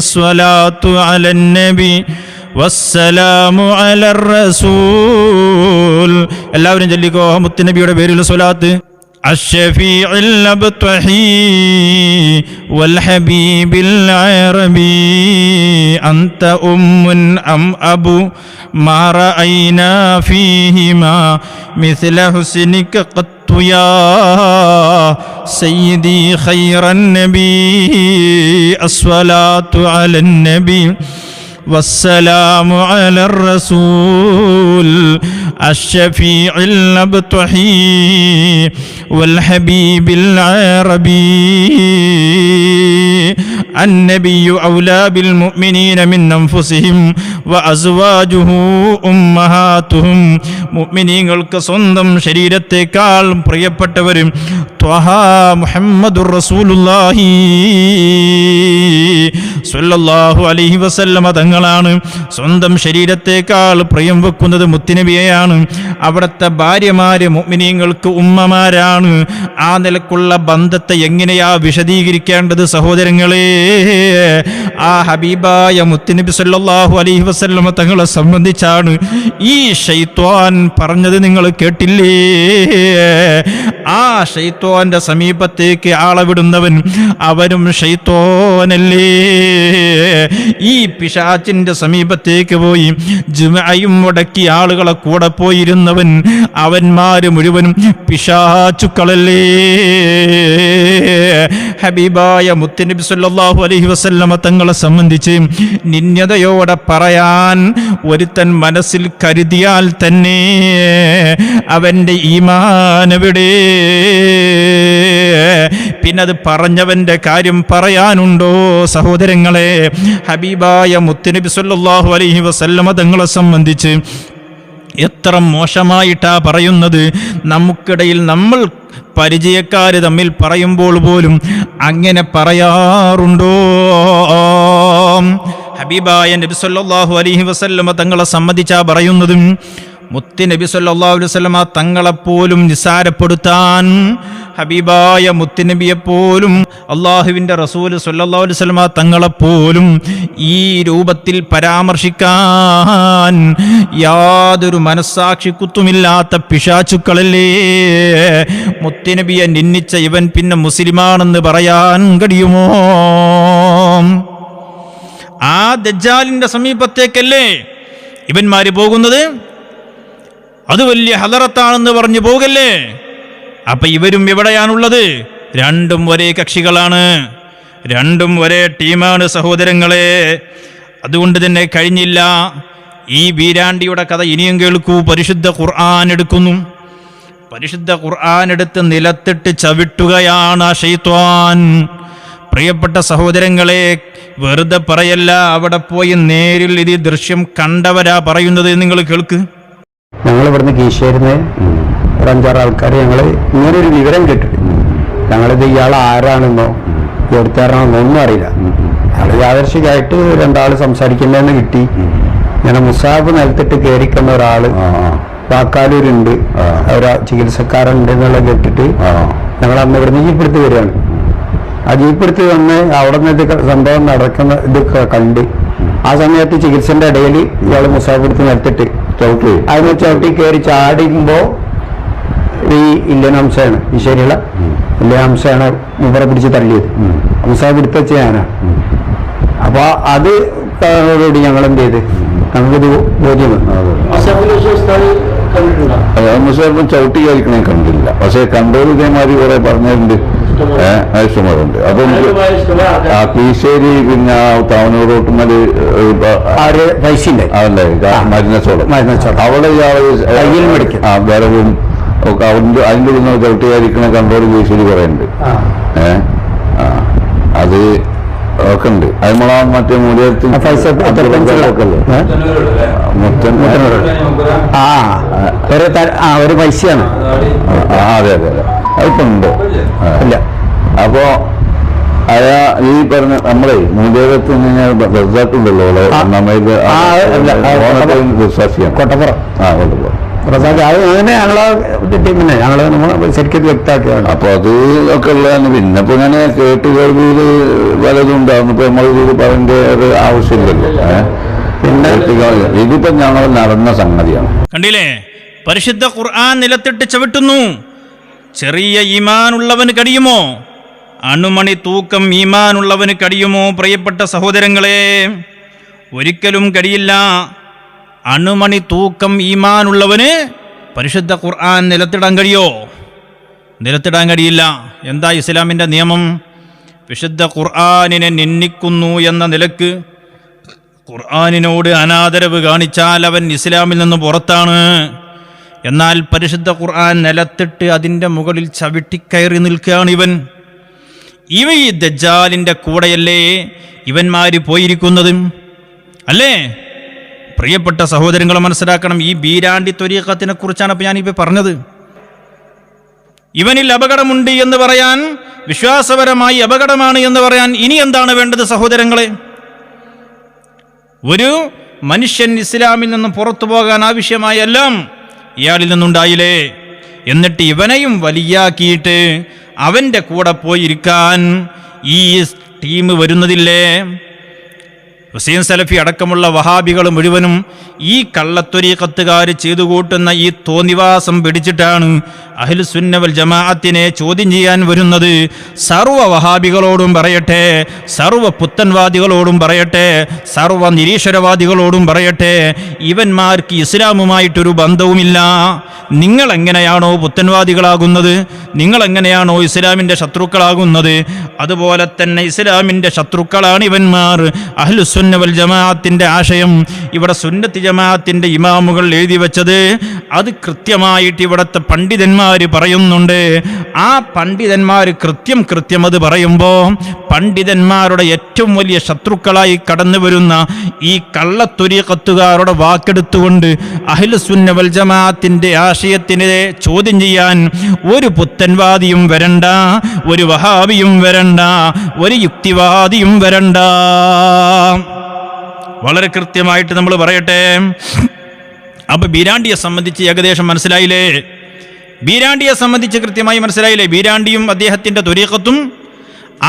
الصلاة على النبي والسلام على الرسول. എല്ലാവരും ചൊല്ലിക്കോ മുത്തുനബിയുടെ പേരിൽ സ്വലാത്ത്. الشفيع الأبطحي والحبيب العربي أنت أم أم أبو ما رأينا فيهما مثل حسنك قط يا سيدي خير النبي الصلاة على النبي والسلام على الرسول الشفيع الأبطحي والحبيب العربي النبي أولى بالمؤمنين من أنفسهم وأزواجه أمهاتهم. മുഅ്മിനീങ്ങൾക്ക് സ്വന്തം ശരീരത്തേക്കാൾ പ്രിയപ്പെട്ടവരും ത്വഹ മുഹമ്മദുർ റസൂലുള്ളാഹി സ്വല്ലല്ലാഹു അലൈഹി വസല്ലമ തങ്ങളാണ്. സ്വന്തം ശരീരത്തേക്കാൾ പ്രിയം വെക്കുന്നത് മുത്തുനബിയെയാണ്. അവിടുത്തെ ഭാര്യമാര് മുഅ്മിനീങ്ങൾക്ക് ഉമ്മമാരാണ്. ആ നിലക്കുള്ള ബന്ധത്തെ എങ്ങനെയാ വിശദീകരിക്കേണ്ടത് സഹോദരങ്ങളെ? ആ ഹബീബായ മുത്തുനബി സ്വല്ലല്ലാഹു അലൈഹി വസല്ലമ തങ്ങളെ സംബന്ധിച്ചാണ് ഈ ശൈത്വാൻ പറഞ്ഞത്. നിങ്ങൾ കേട്ടില്ലേ? ആ ശൈത്വാന്റെ സമീപത്തേക്ക് ആളെ വിടുന്നവൻ അവനും ശൈത്വാനല്ലേ? ഈ പിശാചിന്റെ സമീപത്തേക്ക് പോയി ജുമഅയും മുടക്കി ആളുകളെ കൂടെ പോയിരുന്നവൻ അവന്മാര് മുഴുവനും പിശാചുക്കളല്ലേ? ഹബീബായ മുത്തുനബി സല്ലല്ലാഹു അലൈഹി വസല്ലമ തങ്ങളെ സംബന്ധിച്ച് നിന്യതയോടെ പറയാൻ ഒരുത്തൻ മനസ്സിൽ കരുതിയാൽ തന്നെ അവന്റെ ഈമാൻ എവിടെ? പിന്നത് പറഞ്ഞവന്റെ കാര്യം പറയാനുണ്ടോ സഹോദരങ്ങളെ? ഹബീബായ മുത്തുനബി സല്ലല്ലാഹു അലൈഹി വസല്ലമ തങ്ങളെ സംബന്ധിച്ച് എത്ര മോശമായിട്ടാ പറയുന്നത്. നമുക്കിടയിൽ നമ്മൾ പരിചയക്കാര് തമ്മിൽ പറയുമ്പോൾ പോലും അങ്ങനെ പറയാറുണ്ടോ? ഹബീബായ നബി സല്ലല്ലാഹു അലൈഹി വസല്ലമ തങ്ങളെ സംബന്ധിച്ചാ പറയുന്നത്. മുത്തുനബി സല്ലല്ലാഹു അലൈഹി വസല്ലമ തങ്ങളെപ്പോലും നിസാരപ്പെടുത്താൻ, ഹബീബായ മുത്തുനബിയെപ്പോലും അള്ളാഹുവിൻ്റെ റസൂൽ സല്ലല്ലാഹു അലൈഹി വസല്ലമ തങ്ങളെപ്പോലും ഈ രൂപത്തിൽ പരാമർശിക്കാൻ യാതൊരു മനസ്സാക്ഷിക്കുത്തുമില്ലാത്ത പിശാചുക്കളല്ലേ മുത്തുനബിയെ നിന്ദിച്ച ഇവൻ പിന്നെ മുസ്ലിമാണെന്ന് പറയാൻ കഴിയുമോ? ആ ദജ്ജാലിന്റെ സമീപത്തേക്കല്ലേ ഇവന്മാര് പോകുന്നത്? അത് വലിയ ഹദറത്താണെന്ന് പറഞ്ഞു പോകല്ലേ? അപ്പൊ ഇവരും എവിടെയാണുള്ളത്? രണ്ടും ഒരേ കക്ഷികളാണ്, രണ്ടും ഒരേ ടീമാണ് സഹോദരങ്ങളെ. അതുകൊണ്ട് തന്നെ കഴിഞ്ഞില്ല. ഈ വീരാണ്ടിയുടെ കഥ ഇനിയും കേൾക്കൂ. പരിശുദ്ധ ഖുർആൻ എടുക്കുന്നു. പരിശുദ്ധ ഖുർആൻ എടുത്ത് നിലത്തിട്ട് ചവിട്ടുകയാണ് ആ ശൈത്വാൻ. പ്രിയപ്പെട്ട സഹോദരങ്ങളെ, വെറുതെ പറയല്ല, അവിടെ പോയി നേരിൽ ഇത് ദൃശ്യം കണ്ടവരാ പറയുന്നത്. നിങ്ങൾ കേൾക്ക്. ഞങ്ങൾ ഇവിടുന്ന് കീശേരുന്ന് ഒരു 5-6 ആൾക്കാർ ഞങ്ങൾ ഇങ്ങനൊരു വിവരം കേട്ടിട്ട് ഞങ്ങളിത് ഇയാൾ ആരാണെന്നോ എവിടുത്തേറാണെന്നോ ഒന്നും അറിയില്ല. അയാൾ യാദർശികമായിട്ട് 2 ആൾ സംസാരിക്കുന്നതെന്ന് കിട്ടി. ഞാൻ മുസാബ് നിലത്തിട്ട് കയറിക്കുന്ന ഒരാള് വാക്കാലൂരുണ്ട്, അവരാ ചികിത്സക്കാരുണ്ട് എന്നുള്ള കേട്ടിട്ട് ഞങ്ങൾ അന്ന് ഇവിടുന്ന് ജീപ്പെടുത്ത് വരികയാണ്. ആ ജീപ്പെടുത്ത് വന്ന് അവിടെ നിന്ന് ഇത് സംഭവം നടക്കുന്ന ഇത് കണ്ട് ആ സമയത്ത് ചികിത്സന്റെ ഇടയിൽ ഇയാൾ മുസാബ് എടുത്ത് നിലത്തിട്ട് അതിന് ചവിട്ടി കയറി ചാടിക്കുമ്പോ ഈ ഇല്ലൻ അംശമാണ്, ഈ ശരിയുള്ള ഇല്ലൻ അംശമാണ് മുമ്പറെ പിടിച്ച് തള്ളിയത്. മുസാബ് എടുത്ത് വെച്ച് ഞാനാണ്. അപ്പൊ അത് കൂടി ഞങ്ങൾ എന്ത് ചെയ്ത് നമുക്കിത് ബോധ്യം മുസാബിന് ചവിട്ടി കയറിക്കണേ കണ്ടില്ല. പക്ഷെ കണ്ടോട് ഇതേമാതിരി കുറെ പറഞ്ഞിട്ടുണ്ട്. ഇഷ്ടംപോലുണ്ട്. അപ്പം ആ കീശ്ശേരി പിന്നെ താവനൂർ റോട്ടുമല് പൈസയുണ്ട് അതല്ലേ മരുന്നച്ചോളം അവിടെ വിറവും ഒക്കെ അതിൻ്റെ ഉള്ളിൽ നിന്ന് ചവിട്ടിയായിരിക്കണ കണ്ടോട് കീശ്ശേരി പറയുന്നുണ്ട്. അത് ഒക്കെ ഉണ്ട്. അത് നമ്മളാ മറ്റേ മൂലത്തിൽ ഒരു പൈസയാണ്. അതെ അതെ അതെ അതിപ്പോ ഉണ്ട്. ഇല്ല അപ്പോ ഈ പറഞ്ഞ നമ്മളെ മൂല്യത്തിൽ റിസൾട്ടുണ്ടല്ലോ വിശ്വാസിയാണ് കൊട്ടപ്പുറം. കൊട്ടപ്പുറം പ്രസാദ് അത് അങ്ങനെ ഞങ്ങളെ ടീമിനെ ഞങ്ങള് നമ്മൾ ശരിക്കും വ്യക്തമാക്കിയാണ്. അപ്പൊ അത് ഒക്കെ ഉള്ളതാണ്. പിന്നെ ഇപ്പൊ ഇങ്ങനെ കേട്ടുകേൾവിയിൽ പലതും ഉണ്ടാകുന്നു. ഇപ്പൊ നമ്മൾ ഇത് പറയേണ്ട ഒരു ആവശ്യമില്ലല്ലോ. പിന്നെ ഇതിപ്പോ ഞങ്ങൾ നടന്ന സംഗതിയാണ്. കണ്ടില്ലേ, പരിശുദ്ധ ഖുർആൻ നിലത്തിട്ട് ചവിട്ടുന്നു. ചെറിയ ഈമാനുള്ളവന് കഴിയുമോ? അണുമണി തൂക്കം ഈമാനുള്ളവന് കഴിയുമോ? പ്രിയപ്പെട്ട സഹോദരങ്ങളെ, ഒരിക്കലും കഴിയില്ല. അണുമണി തൂക്കം ഈമാനുള്ളവന് പരിശുദ്ധ ഖുർആൻ നിലത്തിടാൻ കഴിയോ? നിലത്തിടാൻ കഴിയില്ല. എന്താ ഇസ്ലാമിൻ്റെ നിയമം? വിശുദ്ധ ഖുർആനിനെ നിന്ദിക്കുന്നു എന്ന നിലക്ക് ഖുർആനിനോട് അനാദരവ് കാണിച്ചാൽ അവൻ ഇസ്ലാമിൽ നിന്ന് പുറത്താണ്. എന്നാൽ പരിശുദ്ധ ഖുർആൻ നിലത്തിട്ട് അതിൻ്റെ മുകളിൽ ചവിട്ടിക്കയറി നിൽക്കുകയാണ് ഇവൻ. ഈ ദജ്ജാലിൻ്റെ കൂടെയല്ലേ ഇവന്മാർ പോയിരിക്കുന്നത്? അല്ലേ? പ്രിയപ്പെട്ട സഹോദരങ്ങൾ മനസ്സിലാക്കണം, ഈ ബീരാണ്ടി ത്വരീഖത്തിനെ കുറിച്ചാണ് ഇപ്പോൾ ഞാനിപ്പോൾ പറഞ്ഞത്. ഇവനിൽ അപകടമുണ്ട് എന്ന് പറയാൻ, വിശ്വാസപരമായി അപകടമാണ് എന്ന് പറയാൻ ഇനി എന്താണ് വേണ്ടത് സഹോദരങ്ങളെ? ഒരു മനുഷ്യൻ ഇസ്ലാമിൽ നിന്നും പുറത്തു പോകാൻ ആവശ്യമായ എല്ലാം ഇയാളിൽ നിന്നുണ്ടായില്ലേ? എന്നിട്ട് ഇവനെയും വലിയാക്കിയിട്ട് അവൻ്റെ കൂടെ പോയിരിക്കാൻ ഈ ടീം വരുന്നതില്ലേ? ഹുസൈൻ സലഫി അടക്കമുള്ള വഹാബികൾ മുഴുവനും ഈ കള്ളത്വരീഖത്തുകാർ ചെയ്തു കൂട്ടുന്ന ഈ തോന്നിവാസം പിടിച്ചിട്ടാണ് അഹ്ലുസുന്ന വൽ ജമാഅത്തിനെ ചോദ്യം ചെയ്യാൻ വരുന്നത്. സർവ്വ വഹാബികളോടും പറയട്ടെ, സർവ്വ പുത്തൻവാദികളോടും പറയട്ടെ, സർവ്വ നിരീശ്വരവാദികളോടും പറയട്ടെ, ഇവന്മാർക്ക് ഇസ്ലാമുമായിട്ടൊരു ബന്ധവുമില്ല. നിങ്ങളെങ്ങനെയാണോ പുത്തൻവാദികളാകുന്നത്, നിങ്ങളെങ്ങനെയാണോ ഇസ്ലാമിൻ്റെ ശത്രുക്കളാകുന്നത്, അതുപോലെ തന്നെ ഇസ്ലാമിൻ്റെ ശത്രുക്കളാണ് ഇവന്മാർ. അഹ്ലുസുന്ന വൽ ജമാഅത്തിൻ്റെ ആശയം ഇവിടെ സുന്നത്ത് ജമാഅത്തിൻ്റെ ഇമാമുകൾ എഴുതി വെച്ചത് അത് കൃത്യമായിട്ട് ഇവിടുത്തെ പണ്ഡിതന്മാർ പറയുന്നുണ്ട്. ആ പണ്ഡിതന്മാർ കൃത്യം അത് പറയുമ്പോൾ പണ്ഡിതന്മാരുടെ ഏറ്റവും വലിയ ശത്രുക്കളായി കടന്നു വരുന്ന ഈ കള്ളത്വരീഖത്തുകാരുടെ വാക്കെടുത്തുകൊണ്ട് അഹ്ലുസുന്ന വൽ ജമാഅത്തിൻ്റെ ആശയത്തിനെ ചോദ്യം ചെയ്യാൻ ഒരു പുത്തൻവാദിയും വരണ്ട, ഒരു വഹാബിയും വരണ്ട, ഒരു യുക്തിവാദിയും വരണ്ട. വളരെ കൃത്യമായിട്ട് നമ്മൾ പറയട്ടെ. അപ്പൊ ബീരാണ്ടിയെ സംബന്ധിച്ച് ഏകദേശം മനസ്സിലായില്ലേ? ബീരാണ്ടിയെ സംബന്ധിച്ച് കൃത്യമായി മനസ്സിലായില്ലേ? ബീരാണ്ടിയും അദ്ദേഹത്തിൻ്റെ ത്വരീഖത്തും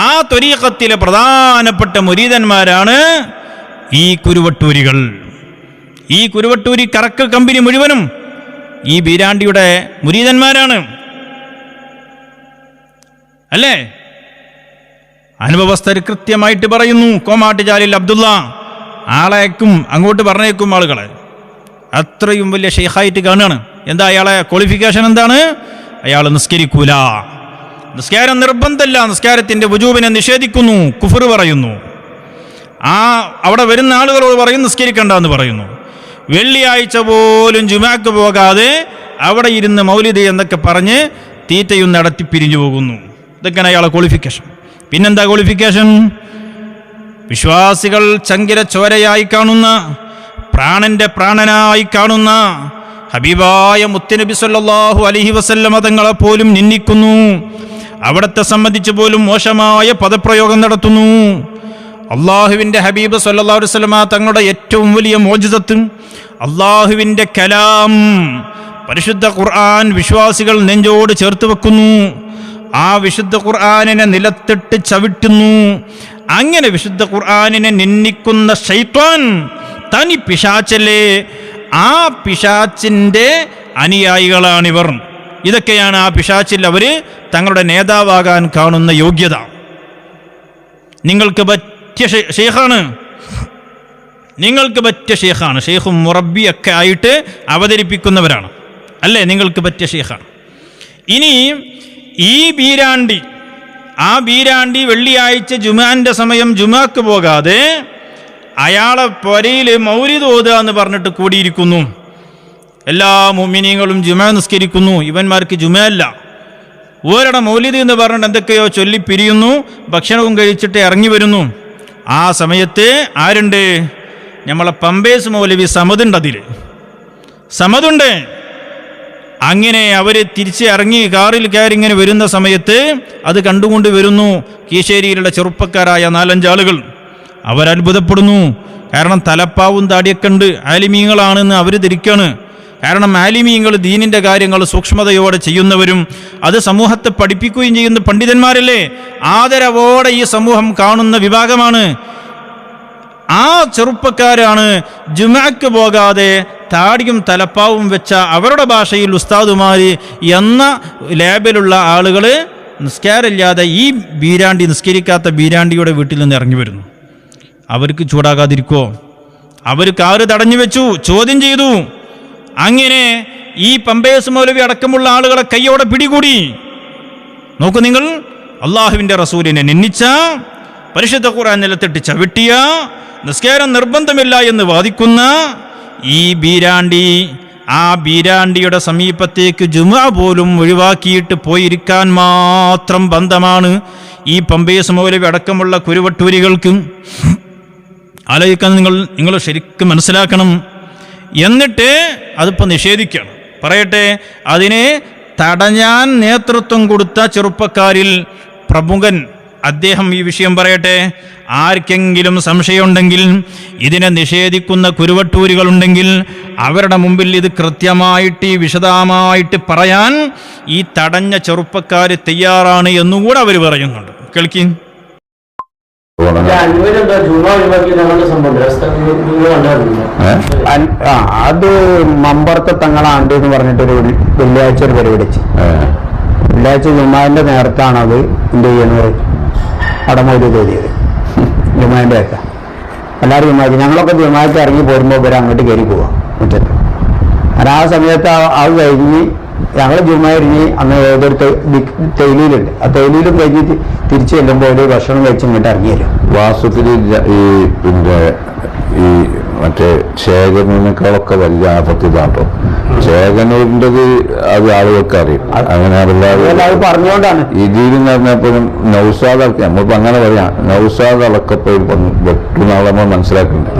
ആ ത്വരീഖത്തിലെ പ്രധാനപ്പെട്ട മുരീദന്മാരാണ് ഈ കുരുവട്ടൂരികൾ. ഈ കുരുവട്ടൂരി കറക്കൽ കമ്പനി മുഴുവനും ഈ ബീരാണ്ടിയുടെ മുരീദന്മാരാണ്, അല്ലേ? അനുഭവസ്ഥർ കൃത്യമായിട്ട് പറയുന്നു. കോമാട്ടുചാലിൽ അബ്ദുള്ള ആളേക്കും അങ്ങോട്ട് പറഞ്ഞേക്കും ആളുകളെ, അത്രയും വലിയ ഷെയ്ഖായിട്ട് കാണുകയാണ്. എന്താ അയാളെ ക്വാളിഫിക്കേഷൻ എന്താണ്? അയാൾ നിസ്കരിക്കൂല, നിസ്കാരം നിർബന്ധമല്ല, നിസ്കാരത്തിൻ്റെ വുജൂബിനെ നിഷേധിക്കുന്നു, കുഫർ പറയുന്നു. അവിടെ വരുന്ന ആളുകളോട് പറയും നിസ്കരിക്കണ്ട എന്ന് പറയുന്നു. വെള്ളിയാഴ്ച പോലും ജുമാക്ക് പോകാതെ അവിടെ ഇരുന്ന് മൗലിദ് എന്നൊക്കെ പറഞ്ഞ് തീറ്റയും നടത്തി പിരിഞ്ഞു പോകുന്നു. ഇതൊക്കെയാണ് അയാളെ ക്വാളിഫിക്കേഷൻ. പിന്നെന്താ ക്വാളിഫിക്കേഷൻ? വിശ്വാസികൾ ചങ്കില ചോരയായി കാണുന്ന, പ്രാണന്റെ പ്രാണനായി കാണുന്ന ഹബീബായ മുത്തുനബി സല്ലല്ലാഹു അലൈഹി വസല്ലമ തങ്ങളെ പോലും നിന്ദിക്കുന്നു. അവിടത്തെ സംബന്ധിച്ച് പോലും മോശമായ പദപ്രയോഗം നടത്തുന്നു. അള്ളാഹുവിൻ്റെ ഹബീബ് സല്ലല്ലാഹു അലൈഹി വസല്ലമ തങ്ങളുടെ ഏറ്റവും വലിയ മോജിസത്ത് അള്ളാഹുവിൻ്റെ കലാം പരിശുദ്ധ ഖുർആൻ വിശ്വാസികൾ നെഞ്ചോട് ചേർത്ത് വെക്കുന്നു. ആ വിശുദ്ധ ഖുർആനിനെ നിലത്തിട്ട് ചവിട്ടുന്നു. അങ്ങനെ വിശുദ്ധ ഖുർആനിനെ നിന്ദിക്കുന്ന ശൈത്വാൻ തനി പിശാചല്ലേ, ആ പിശാച്ചിൻ്റെ അനുയായികളാണിവർ. ഇതൊക്കെയാണ് ആ പിശാച്ചിൽ അവർ തങ്ങളുടെ നേതാവാകാൻ കാണുന്ന യോഗ്യത. നിങ്ങൾക്ക് പറ്റിയ ഷെയ്ഖാണ്, നിങ്ങൾക്ക് പറ്റിയ ഷെയ്ഖാണ്, ഷെയ്ഖും മുറബിയൊക്കെ ആയിട്ട് അവതരിപ്പിക്കുന്നവരാണ്, അല്ലേ? നിങ്ങൾക്ക് പറ്റിയ ഷെയ്ഖാണ്. ഇനി ഈ ബീരാണ്ടി ആ ബീരാണ്ടി വെള്ളിയാഴ്ച ജുമാന്റെ സമയം ജുമാക്ക് പോകാതെ അയാളെ പൊരയിൽ മൗലിദ് ഓതുക എന്ന് പറഞ്ഞിട്ട് കൂടിയിരിക്കുന്നു. എല്ലാ മുഅ്മിനീങ്ങളും ജുമാ നിസ്കരിക്കുന്നു, ഇവന്മാർക്ക് ജുമയല്ല. ഓരുടെ മൗലിദ് എന്ന് പറഞ്ഞിട്ട് എന്തൊക്കെയോ ചൊല്ലി പിരിയുന്നു, ഭക്ഷണവും കഴിച്ചിട്ട് ഇറങ്ങി വരുന്നു. ആ സമയത്ത് ആരുണ്ട്? നമ്മളെ പമ്പേസ് മൗലവി സമതുണ്ട്, അതിൽ സമതുണ്ട്. അങ്ങനെ അവർ തിരിച്ച് ഇറങ്ങി കാറിൽ കയറി ഇങ്ങനെ വരുന്ന സമയത്ത് അത് കണ്ടുകൊണ്ട് വരുന്നു കീശേരിയിലുള്ള ചെറുപ്പക്കാരായ 4-5 ആളുകൾ. അവരത്ഭുതപ്പെടുന്നു. കാരണം തലപ്പാവും താടിയൊക്കെ ഉണ്ട്, ആലിമീങ്ങളാണെന്ന് അവർ ധരിക്കാണ്. കാരണം ആലിമീങ്ങൾ ദീനിൻ്റെ കാര്യങ്ങൾ സൂക്ഷ്മതയോടെ ചെയ്യുന്നവരും അത് സമൂഹത്തെ പഠിപ്പിക്കുകയും ചെയ്യുന്ന പണ്ഡിതന്മാരല്ലേ. ആദരവോടെ ഈ സമൂഹം കാണുന്ന വിഭാഗമാണ്. ആ ചെറുപ്പക്കാരാണ് ജുമാക്ക് പോകാതെ താടിയും തലപ്പാവും വെച്ച അവരുടെ ഭാഷയിൽ ഉസ്താദുമാര് എന്ന ലേബലുള്ള ആളുകൾ നിസ്കാരമില്ലാതെ ഈ ബീരാണ്ടി നിസ്കരിക്കാത്ത ബീരാണ്ടിയുടെ വീട്ടിൽ നിന്ന് ഇറങ്ങി വരുന്നു. അവർക്ക് ചൂടാകാതിരിക്കോ? അവർ കാറ് തടഞ്ഞു വെച്ചു, ചോദ്യം ചെയ്തു. അങ്ങനെ ഈ പമ്പേസ് മൗലവി അടക്കമുള്ള ആളുകളെ കൈയോടെ പിടികൂടി. നോക്കൂ നിങ്ങൾ, അള്ളാഹുവിൻ്റെ റസൂലിനെ നിന്ദിച്ച, പരിശുദ്ധ ഖുർആൻ നിലത്തിട്ട് ചവിട്ടിയ, നിസ്കാരം നിർബന്ധമില്ല എന്ന് വാദിക്കുന്ന ഈ ബീരാണ്ടി, ആ ബീരാണ്ടിയുടെ സമീപത്തേക്ക് ജുമുഅ പോലും ഒഴിവാക്കിയിട്ട് പോയിരിക്കാൻ മാത്രം ബന്ധമാണ് ഈ പമ്പേസ് മൗലവി അടക്കമുള്ള കുരുവട്ടൂരികൾക്ക്. ആലോചിക്കാൻ നിങ്ങൾ ശരിക്കും മനസ്സിലാക്കണം. എന്നിട്ട് അതിപ്പോൾ നിഷേധിക്കണം. പറയട്ടെ, അതിനെ തടഞ്ഞാൻ നേതൃത്വം കൊടുത്ത ചെറുപ്പക്കാരിൽ പ്രമുഖൻ അദ്ദേഹം ഈ വിഷയം പറയട്ടെ. ആർക്കെങ്കിലും സംശയമുണ്ടെങ്കിൽ, ഇതിനെ നിഷേധിക്കുന്ന കുരുവട്ടൂരികളുണ്ടെങ്കിൽ അവരുടെ മുമ്പിൽ ഇത് കൃത്യമായിട്ട് വിശദമായിട്ട് പറയാൻ ഈ തടഞ്ഞ ചെറുപ്പക്കാർ തയ്യാറാണ് എന്നുകൂടെ അവർ പറയുന്നുണ്ട്. കേൾക്കി. അത് മമ്പറത്തെ തങ്ങളാണ്ട് എന്ന് പറഞ്ഞിട്ടൊരു വെള്ളിയാഴ്ച ഒരു പരിപാടി. വെള്ളിയാഴ്ച ജുമാന്റെ നേരത്താണത് എന്ത് ചെയ്യുന്നത്, അടമൊരു തോതിയത് ജുമാന്റെ ഒക്കെ എല്ലാവരും ജുമാക്ക്. ഞങ്ങളൊക്കെ ജുമാക്ക് ഇറങ്ങി പോരുമ്പോൾ ഇവരെ അങ്ങോട്ട് കയറി പോവാം മുറ്റത്ത്. ആ സമയത്ത് അത് കഴിഞ്ഞ് ഞങ്ങൾ ജുമാ ഇറങ്ങി അന്ന് ഏതൊരു തേയിലുണ്ട്, ആ തേയിലും കഴിഞ്ഞ് തിരിച്ചു ചെല്ലുമ്പോൾ ഒരു ഭക്ഷണം കഴിച്ച് ഇങ്ങോട്ട് ഇറങ്ങി വരും. വാസ്തവത്തിൽ ഈ പിന്നെ ഈ മറ്റേ ശേഖരനേക്കാളൊക്കെ വലിയ ആപത്തിതാട്ടോ. ശേഖരൂരിൻ്റെത് അത് ആളുകൾക്ക് അറിയും. അങ്ങനെ അത് പറഞ്ഞുകൊണ്ടാണ് ഇതിൽ എന്ന് പറഞ്ഞപ്പോഴും നൗസാദ് അളക്ക, നമ്മളിപ്പോ അങ്ങനെ പറയാം, നൗസാദ് അളക്കപ്പോൾ വെട്ടുന്നാളെ നമ്മൾ മനസ്സിലാക്കുന്നുണ്ട്.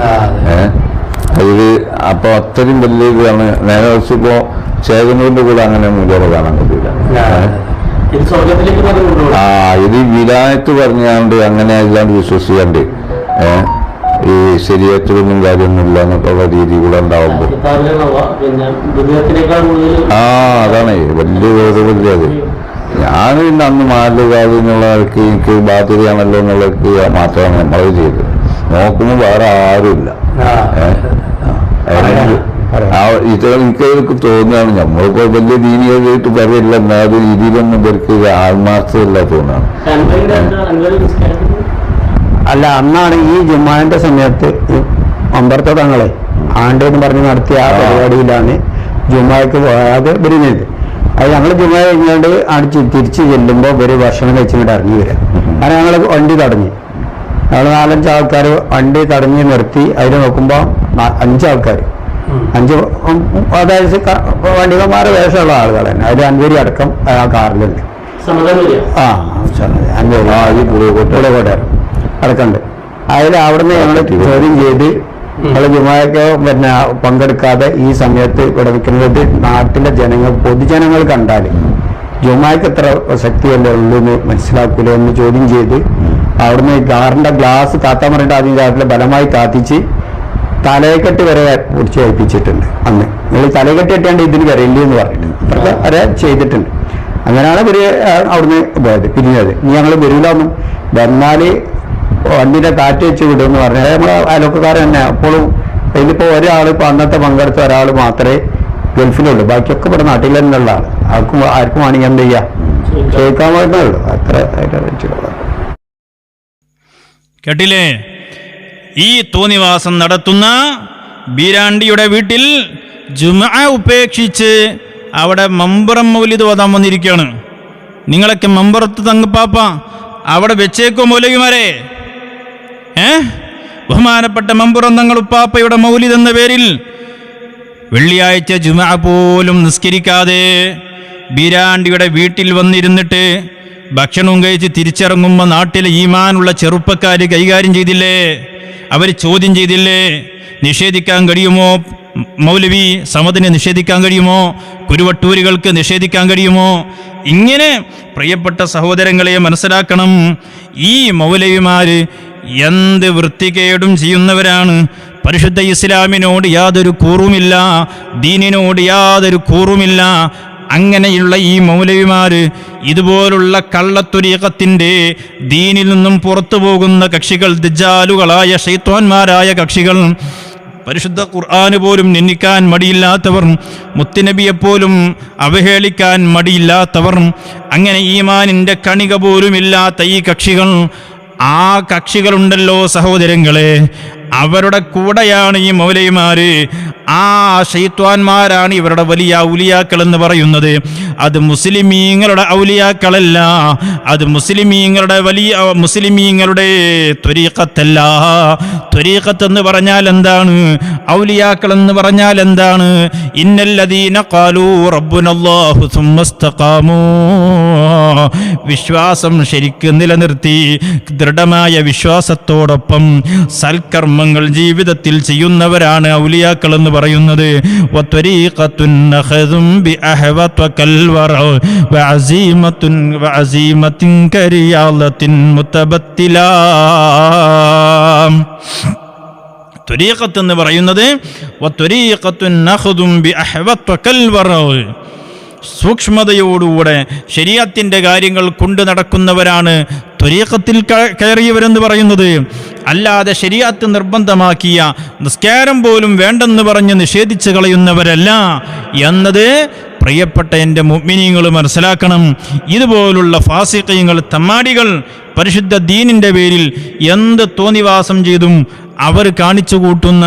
ഇത് അപ്പൊ അത്രയും വലിയ ഇതാണ്. നേരെ വെച്ചപ്പോ ശേഖരൂരിന്റെ കൂടെ അങ്ങനെ മുതല കാണാൻ പറ്റില്ല. ഇത് വിലായത്ത് പറഞ്ഞാണ്ട് അങ്ങനെ അല്ലാണ്ട് വിശ്വസിക്കാണ്ട് ഈ ശരീരത്തിലൊന്നും കാര്യമൊന്നുമില്ല എന്നൊക്കെയുള്ള രീതി കൂടെ ഉണ്ടാവുമ്പോ അതാണ് വലിയ വേദവല്ലേ. അത് ഞാൻ പിന്നെ അന്ന് മാലികാതെ എന്നുള്ളവർക്ക് എനിക്ക് ബാധ്യതയാണല്ലോ എന്നുള്ളവർക്ക് മാത്രമാണ് നമ്മളത് ചെയ്തത്. നോക്കുമ്പോൾ വേറെ ആരുമില്ല. എനിക്കതൊക്കെ തോന്നുകയാണ്. നമ്മളിപ്പോ വലിയ ദീനിയായിട്ട് പറയില്ല, എന്നാലും രീതിയിലൊന്നും ഇവർക്ക് ആത്മാർത്ഥമില്ല തോന്നാണ്. അല്ല, അന്നാണ് ഈ ജുമാന്റെ സമയത്ത് അമ്പർത്ത തങ്ങളെ ആണ്ട് എന്ന് പറഞ്ഞ് നടത്തിയ ആ പരിപാടിയിലാണ് ജുമാക്ക് പോകാതെ വരുന്നത്. അത് ഞങ്ങൾ ജുമാ കഴിഞ്ഞാണ്ട് തിരിച്ച് ചെല്ലുമ്പോൾ ഇവര് ഭക്ഷണം കഴിച്ചിട്ട് ഇറങ്ങി വരാം. അങ്ങനെ ഞങ്ങൾ വണ്ടി തടഞ്ഞു. ഞങ്ങൾ 4-5 ആൾക്കാർ വണ്ടി തടഞ്ഞ് നിർത്തി. അതിൽ നോക്കുമ്പോൾ 5 ആൾക്കാർ, 5 അതായത് വണ്ടികന്മാരെ വേഷമുള്ള ആളുകൾ തന്നെ. അതിൽ അൻവരി അടക്കം ആ കാറിലുണ്ട്. പുളിക്കോട്ടെ അടക്കമുണ്ട്. അതിൽ അവിടുന്ന് ഞങ്ങൾ ചോദ്യം ചെയ്ത് ഞങ്ങൾ ജുമായൊക്കെ പിന്നെ പങ്കെടുക്കാതെ ഈ സമയത്ത് ഇവിടെ നിൽക്കുന്നത് നാട്ടിലെ ജനങ്ങൾ, പൊതുജനങ്ങൾ കണ്ടാൽ ജുമായ്ക്ക് എത്ര ശക്തിയല്ലേ ഉള്ളൂ എന്ന് മനസ്സിലാക്കൂല എന്ന് ചോദ്യം ചെയ്ത് അവിടുന്ന് കാറിന്റെ ഗ്ലാസ് താത്താൻ പറഞ്ഞിട്ട് ആദ്യം കാറിൽ ബലമായി താത്തിച്ച് തലയെക്കെട്ട് വരെ പിടിച്ച് ഏൽപ്പിച്ചിട്ടുണ്ട്. അന്ന് നിങ്ങൾ തലയെക്കെട്ട് കെട്ടിയാണ്ട് ഇതിന് വരയില്ല എന്ന് പറഞ്ഞിട്ടുണ്ട്. അതൊക്കെ വരെ ചെയ്തിട്ടുണ്ട്. അങ്ങനെയാണ് ഇവര് അവിടുന്ന് പോയത്. പിരിഞ്ഞത് ഇനി ഞങ്ങൾ വരൂലൊന്നും, വന്നാല് വണ്ടിയുടെ കാറ്റ് വെച്ച് വിടുമെന്ന് പറഞ്ഞാൽ നമ്മളെ അയൽവക്കക്കാരൻ തന്നെ. അപ്പോഴും ഇതിലിപ്പോൾ ഒരാൾ, ഇപ്പോൾ അന്നത്തെ പങ്കെടുത്ത ഒരാൾ മാത്രമേ ഗൾഫിലുള്ളൂ, ബാക്കിയൊക്കെ ഇവിടെ നാട്ടിൽ തന്നെ ഉള്ള ആൾ. ആർക്കും വേണമെങ്കിൽ എന്ത് ചെയ്യാം, ചോദിക്കാൻ പാടുന്നേ ഉള്ളൂ. അത്ര കേട്ടില്ലേ? ഈ തോന്നിവാസം നടത്തുന്ന ബീരാണ്ടിയുടെ വീട്ടിൽ ജുമുഅ ഉപേക്ഷിച്ച് അവിടെ മമ്പറം മൗലിദ് ഓതാൻ വന്നിരിക്കുകയാണ്. നിങ്ങളൊക്കെ മമ്പറത്ത് തങ്ങപ്പാപ്പ അവിടെ വെച്ചേക്കോ മൗലവിമാരെ. ബഹുമാനപ്പെട്ട മമ്പുറം തങ്ങൾ ഉപ്പാപ്പയുടെ മൗലിദ് എന്ന പേരിൽ വെള്ളിയാഴ്ച ജുമുഅ പോലും നിസ്കരിക്കാതെ ബീരാണ്ടിയുടെ വീട്ടിൽ വന്നിരുന്നിട്ട് ഭക്ഷണവും കഴിച്ച് തിരിച്ചിറങ്ങുമ്പോൾ നാട്ടിലെ ഈമാനുള്ള ചെറുപ്പക്കാർ കൈകാര്യം ചെയ്തില്ലേ? അവർ ചോദ്യം ചെയ്തില്ലേ? നിഷേധിക്കാൻ കഴിയുമോ? മൗലവി സമദിനെ നിഷേധിക്കാൻ കഴിയുമോ? കുരുവട്ടൂരികൾക്ക് നിഷേധിക്കാൻ കഴിയുമോ? ഇങ്ങനെ പ്രിയപ്പെട്ട സഹോദരങ്ങളെ മനസ്സിലാക്കണം, ഈ മൗലവിമാര് എന്ത് വൃത്തികേടും ചെയ്യുന്നവരാണ്. പരിശുദ്ധ ഇസ്ലാമിനോട് യാതൊരു കൂറുമില്ല, ദീനിനോട് യാതൊരു കൂറുമില്ല. അങ്ങനെയുള്ള ഈ മൗലവിമാര് ഇതുപോലുള്ള കള്ളത്വരീഖത്തിന്റെ ദീനിൽ നിന്നും പുറത്തു പോകുന്ന കക്ഷികൾ, ദജ്ജാലുകളായ ശൈത്വാന്മാരായ കക്ഷികൾ, പരിശുദ്ധ ഖുർആന് പോലും നിന്ദിക്കാൻ മടിയില്ലാത്തവർ, മുത്തുനബിയെപ്പോലും അവഹേളിക്കാൻ മടിയില്ലാത്തവർ, അങ്ങനെ ഈമാനിന്റെ കണിക പോലുമില്ലാത്ത ഈ കക്ഷികൾ, ആ കക്ഷികളുണ്ടല്ലോ സഹോദരങ്ങളെ, അവരുടെ കൂടെയാണ് ഈ മൗലവിമാര്. ആ ശൈത്വാന്മാരാണ് ഇവരുടെ വലിയ ഔലിയാക്കൾ എന്ന് പറയുന്നത്. അത് മുസ്ലിമീങ്ങളുടെ ഔലിയാക്കളല്ല, അത് മുസ്ലിമീങ്ങളുടെ ത്വരീഖത്തല്ല. ത്വരീഖത്ത് എന്ന് പറഞ്ഞാൽ എന്താണ്? ഔലിയാക്കൾ എന്ന് പറഞ്ഞാൽ എന്താണ്? ഇന്നല്ലദീന ഖാലൂ റബ്ബുനല്ലാഹു സുമ്മസ്തഖാമൂ, വിശ്വാസം ശരിക്ക് നിലനിർത്തി ദൃഢമായ വിശ്വാസത്തോടൊപ്പം സൽക്കർമ്മങ്ങൾ ജീവിതത്തിൽ ചെയ്യുന്നവരാണ് ഔലിയാക്കൾ എന്ന് പറയുന്നത്. ത്വരീഖത്ത് എന്ന് പറയുന്നത് സൂക്ഷ്മതയോടുകൂടെ ശരീഅത്തിന്റെ കാര്യങ്ങൾ കൊണ്ടു നടക്കുന്നവരാണ് ത്വരീഖത്തിൽ കയറിയവരെന്ന് പറയുന്നത്. അല്ലാതെ ശരീഅത്ത് നിർബന്ധമാക്കിയ നിസ്കാരം പോലും വേണ്ടെന്ന് പറഞ്ഞ് നിഷേധിച്ച് കളയുന്നവരല്ല എന്നത് പ്രിയപ്പെട്ട എൻ്റെ മുഅ്മിനീങ്ങൾ മനസ്സിലാക്കണം. ഇതുപോലുള്ള ഫാസിഖീങ്ങൾ, തമ്മാടികൾ പരിശുദ്ധ ദീനിൻ്റെ പേരിൽ എന്ത് തോന്നിവാസം ചെയ്തും അവർ കാണിച്ചു കൂട്ടുന്ന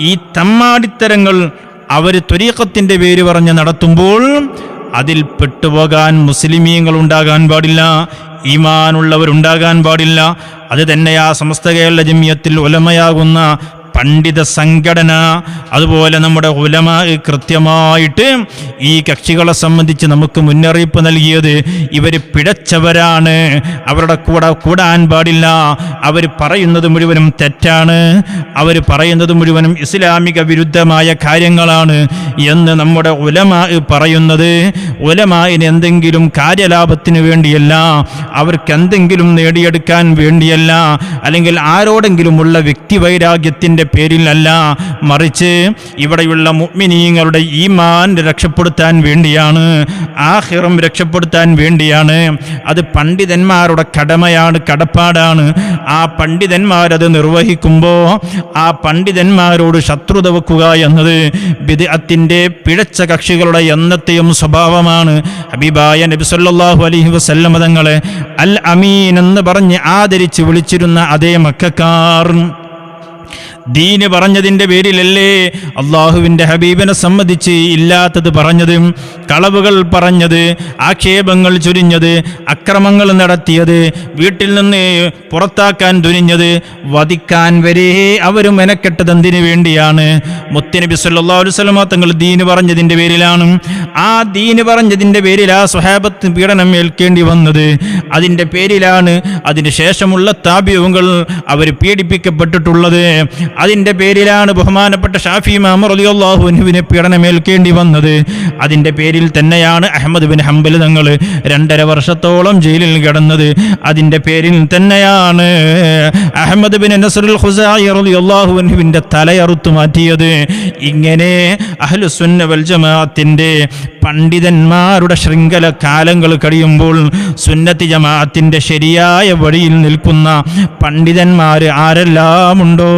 ഈ തമ്മാടിത്തരങ്ങൾ അവർ ത്വരീഖത്തിൻ്റെ പേര് പറഞ്ഞ് നടത്തുമ്പോൾ അതിൽ പെട്ടുപോകാൻ മുസ്ലിമീങ്ങൾ ഉണ്ടാകാൻ പാടില്ല, ഈമാനുള്ളവരുണ്ടാകാൻ പാടില്ല. അത് തന്നെയാ സമസ്ത കേരള ജമിയത്തിൽ ഉലമയാകുന്ന പണ്ഡിത സംഘടന, അതുപോലെ നമ്മുടെ ഉലമാ കൃത്യമായിട്ട് ഈ കക്ഷികളെ സംബന്ധിച്ച് നമുക്ക് മുന്നറിയിപ്പ് നൽകിയത്. ഇവർ പിഴച്ചവരാണ്, അവരുടെ കൂടെ കൂടാൻ പാടില്ല, അവർ പറയുന്നത് മുഴുവനും തെറ്റാണ്, അവർ പറയുന്നത് മുഴുവനും ഇസ്ലാമിക വിരുദ്ധമായ കാര്യങ്ങളാണ് എന്ന് നമ്മുടെ ഉലമാ പറയുന്നത്. ഉലമാഇന് എന്തെങ്കിലും കാര്യലാഭത്തിന് വേണ്ടിയല്ല, അവർക്ക് എന്തെങ്കിലും നേടിയെടുക്കാൻ വേണ്ടിയല്ല, അല്ലെങ്കിൽ ആരോടെങ്കിലുമുള്ള വ്യക്തിവൈരാഗ്യത്തിൻ്റെ പേരിലല്ല, മറിച്ച് ഇവിടെയുള്ള മുഅ്മിനീങ്ങളുടെ ഈമാൻ രക്ഷപ്പെടുത്താൻ വേണ്ടിയാണ്, ആഖിറം രക്ഷപ്പെടുത്താൻ വേണ്ടിയാണ്. അത് പണ്ഡിതന്മാരുടെ കടമയാണ്, കടപ്പാടാണ്. ആ പണ്ഡിതന്മാരത് നിർവഹിക്കുമ്പോൾ ആ പണ്ഡിതന്മാരോട് ശത്രുത വെക്കുക എന്നത് ബിദ്അത്തിന്റെ പിഴച്ച കക്ഷികളുടെ എന്നത്തെയും സ്വഭാവമാണ്. ഹബീബായ നബി സല്ലല്ലാഹു അലൈഹി വസല്ലം തങ്ങളെ അൽ അമീൻ എന്ന് പറഞ്ഞ് ആദരിച്ച് വിളിച്ചിരുന്ന അതേ മക്കക്കാർ ദീന് പറഞ്ഞതിൻ്റെ പേരിലല്ലേ അള്ളാഹുവിൻ്റെ ഹബീബിനെ സംബന്ധിച്ച് ഇല്ലാത്തത് പറഞ്ഞത്, കളവുകൾ പറഞ്ഞത്, ആക്ഷേപങ്ങൾ ചൊരിഞ്ഞത്, അക്രമങ്ങൾ നടത്തിയത്, വീട്ടിൽ നിന്ന് പുറത്താക്കാൻ തുനിഞ്ഞത്, വധിക്കാൻ വരെ അവർ മെനക്കെട്ടത് എന്തിനു വേണ്ടിയാണ്? മുത്തുനബി സല്ലല്ലാഹു അലൈഹി വസല്ലം തങ്ങൾ ദീന് പറഞ്ഞതിൻ്റെ പേരിലാണ്. ആ ദീന് പറഞ്ഞതിൻ്റെ പേരിൽ ആ സ്വഹാബത്ത് പീഡനം ഏൽക്കേണ്ടി വന്നത്. അതിൻ്റെ പേരിലാണ് അതിന് ശേഷമുള്ള താബിഊങ്ങൾ അവർ പീഡിപ്പിക്കപ്പെട്ടിട്ടുള്ളത്. അതിൻ്റെ പേരിലാണ് ബഹുമാനപ്പെട്ട ഷാഫി ഇമാം റളിയല്ലാഹു അൻഹുവിനെ പീഡനമേൽക്കേണ്ടി വന്നത്. അതിൻ്റെ പേരിൽ തന്നെയാണ് അഹ്മദ് ബിൻ ഹംബൽ തങ്ങൾ 2.5 വർഷത്തോളം ജയിലിൽ കിടന്നത്. അതിൻ്റെ പേരിൽ തന്നെയാണ് അഹ്മദ് ബിൻ നസ്റുൽ ഖുസാഇ റളിയല്ലാഹു അൻഹുവിൻ്റെ തലയറുത്തു മാറ്റിയത്. ഇങ്ങനെ അഹ്ലുസുന്ന വൽ ജമാഅത്തിൻ്റെ പണ്ഡിതന്മാരുടെ ശൃംഖല കാലങ്ങൾ കഴിയുമ്പോൾ സുന്നത്തി ജമാഅത്തിൻ്റെ ശരിയായ വഴിയിൽ നിൽക്കുന്ന പണ്ഡിതന്മാർ ആരെല്ലാമുണ്ടോ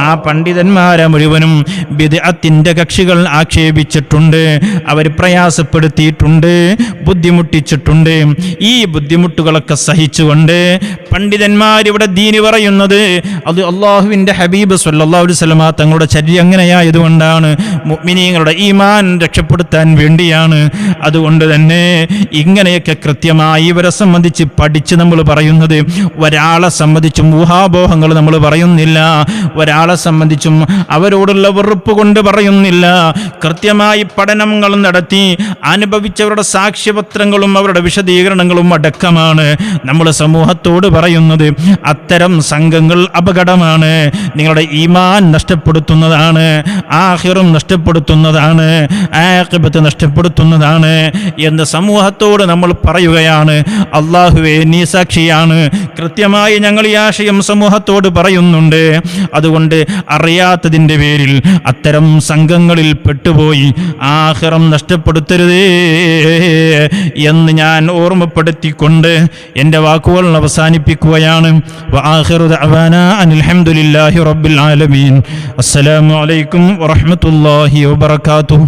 ആ പണ്ഡിതന്മാരെ മുഴുവനും ബിദ്അത്തിന്റെ കക്ഷികൾ ആക്ഷേപിച്ചിട്ടുണ്ട്, അവർ പ്രയാസപ്പെടുത്തിയിട്ടുണ്ട്, ബുദ്ധിമുട്ടിച്ചിട്ടുണ്ട്. ഈ ബുദ്ധിമുട്ടുകളൊക്കെ സഹിച്ചുകൊണ്ട് പണ്ഡിതന്മാരിവിടെ ദീന് പറയുന്നത് അത് അള്ളാഹുവിൻ്റെ ഹബീബ് സ്വല്ലല്ലാഹു അലൈഹി വസല്ലമ തങ്ങളുടെ ചര്യ അങ്ങനെയായതുകൊണ്ടാണ്, മുഅ്മിനീങ്ങളുടെ ഈമാൻ രക്ഷപ്പെടുത്താൻ വേണ്ടിയാണ്. അതുകൊണ്ട് തന്നെ ഇങ്ങനെയൊക്കെ കൃത്യമായി ഇവരെ സംബന്ധിച്ച് പഠിച്ച് നമ്മൾ പറയുന്നത്. ഒരാളെ സംബന്ധിച്ചും ഊഹാപോഹങ്ങൾ നമ്മൾ പറയുന്നില്ല, ഒരാളെ സംബന്ധിച്ചും അവരോടുള്ള വെറുപ്പ് കൊണ്ട് പറയുന്നില്ല. കൃത്യമായി പഠനങ്ങൾ നടത്തി അനുഭവിച്ചവരുടെ സാക്ഷ്യപത്രങ്ങളും അവരുടെ വിശദീകരണങ്ങളും അടക്കമാണ് നമ്മൾ സമൂഹത്തോട് പറയുന്നത്. അത്തരം സംഘങ്ങൾ അപകടമാണ്, നിങ്ങളുടെ ഈമാൻ നഷ്ടപ്പെടുത്തുന്നതാണ്, ആഖിറം നഷ്ടപ്പെടുത്തുന്നതാണ്, ആഖിബത്ത് നഷ്ടപ്പെടുത്തുന്നതാണ് എന്ന് സമൂഹത്തോട് നമ്മൾ പറയുകയാണ്. അല്ലാഹുവേ നീ സാക്ഷിയാണ്, കൃത്യമായി ഞങ്ങൾ ഈ ആശയം സമൂഹത്തോട് പറയുന്നുണ്ട്. അതുകൊണ്ട് അറിയാത്തതിൻ്റെ പേരിൽ അത്തരം സംഘങ്ങളിൽ പെട്ടുപോയി ആഖിറം നഷ്ടപ്പെടുത്തരുതേ എന്ന് ഞാൻ ഓർമ്മപ്പെടുത്തിക്കൊണ്ട് എൻ്റെ വാക്കുകൾ അവസാനിപ്പിക്കുകയാണ്. വആഖിറു ദഅവാനാ അനിൽ ഹംദുലില്ലാഹി റബ്ബിൽ ആലമീൻ. അസ്സലാമു അലൈക്കും വറഹ്മത്തുള്ളാഹി വബറകാതുഹു.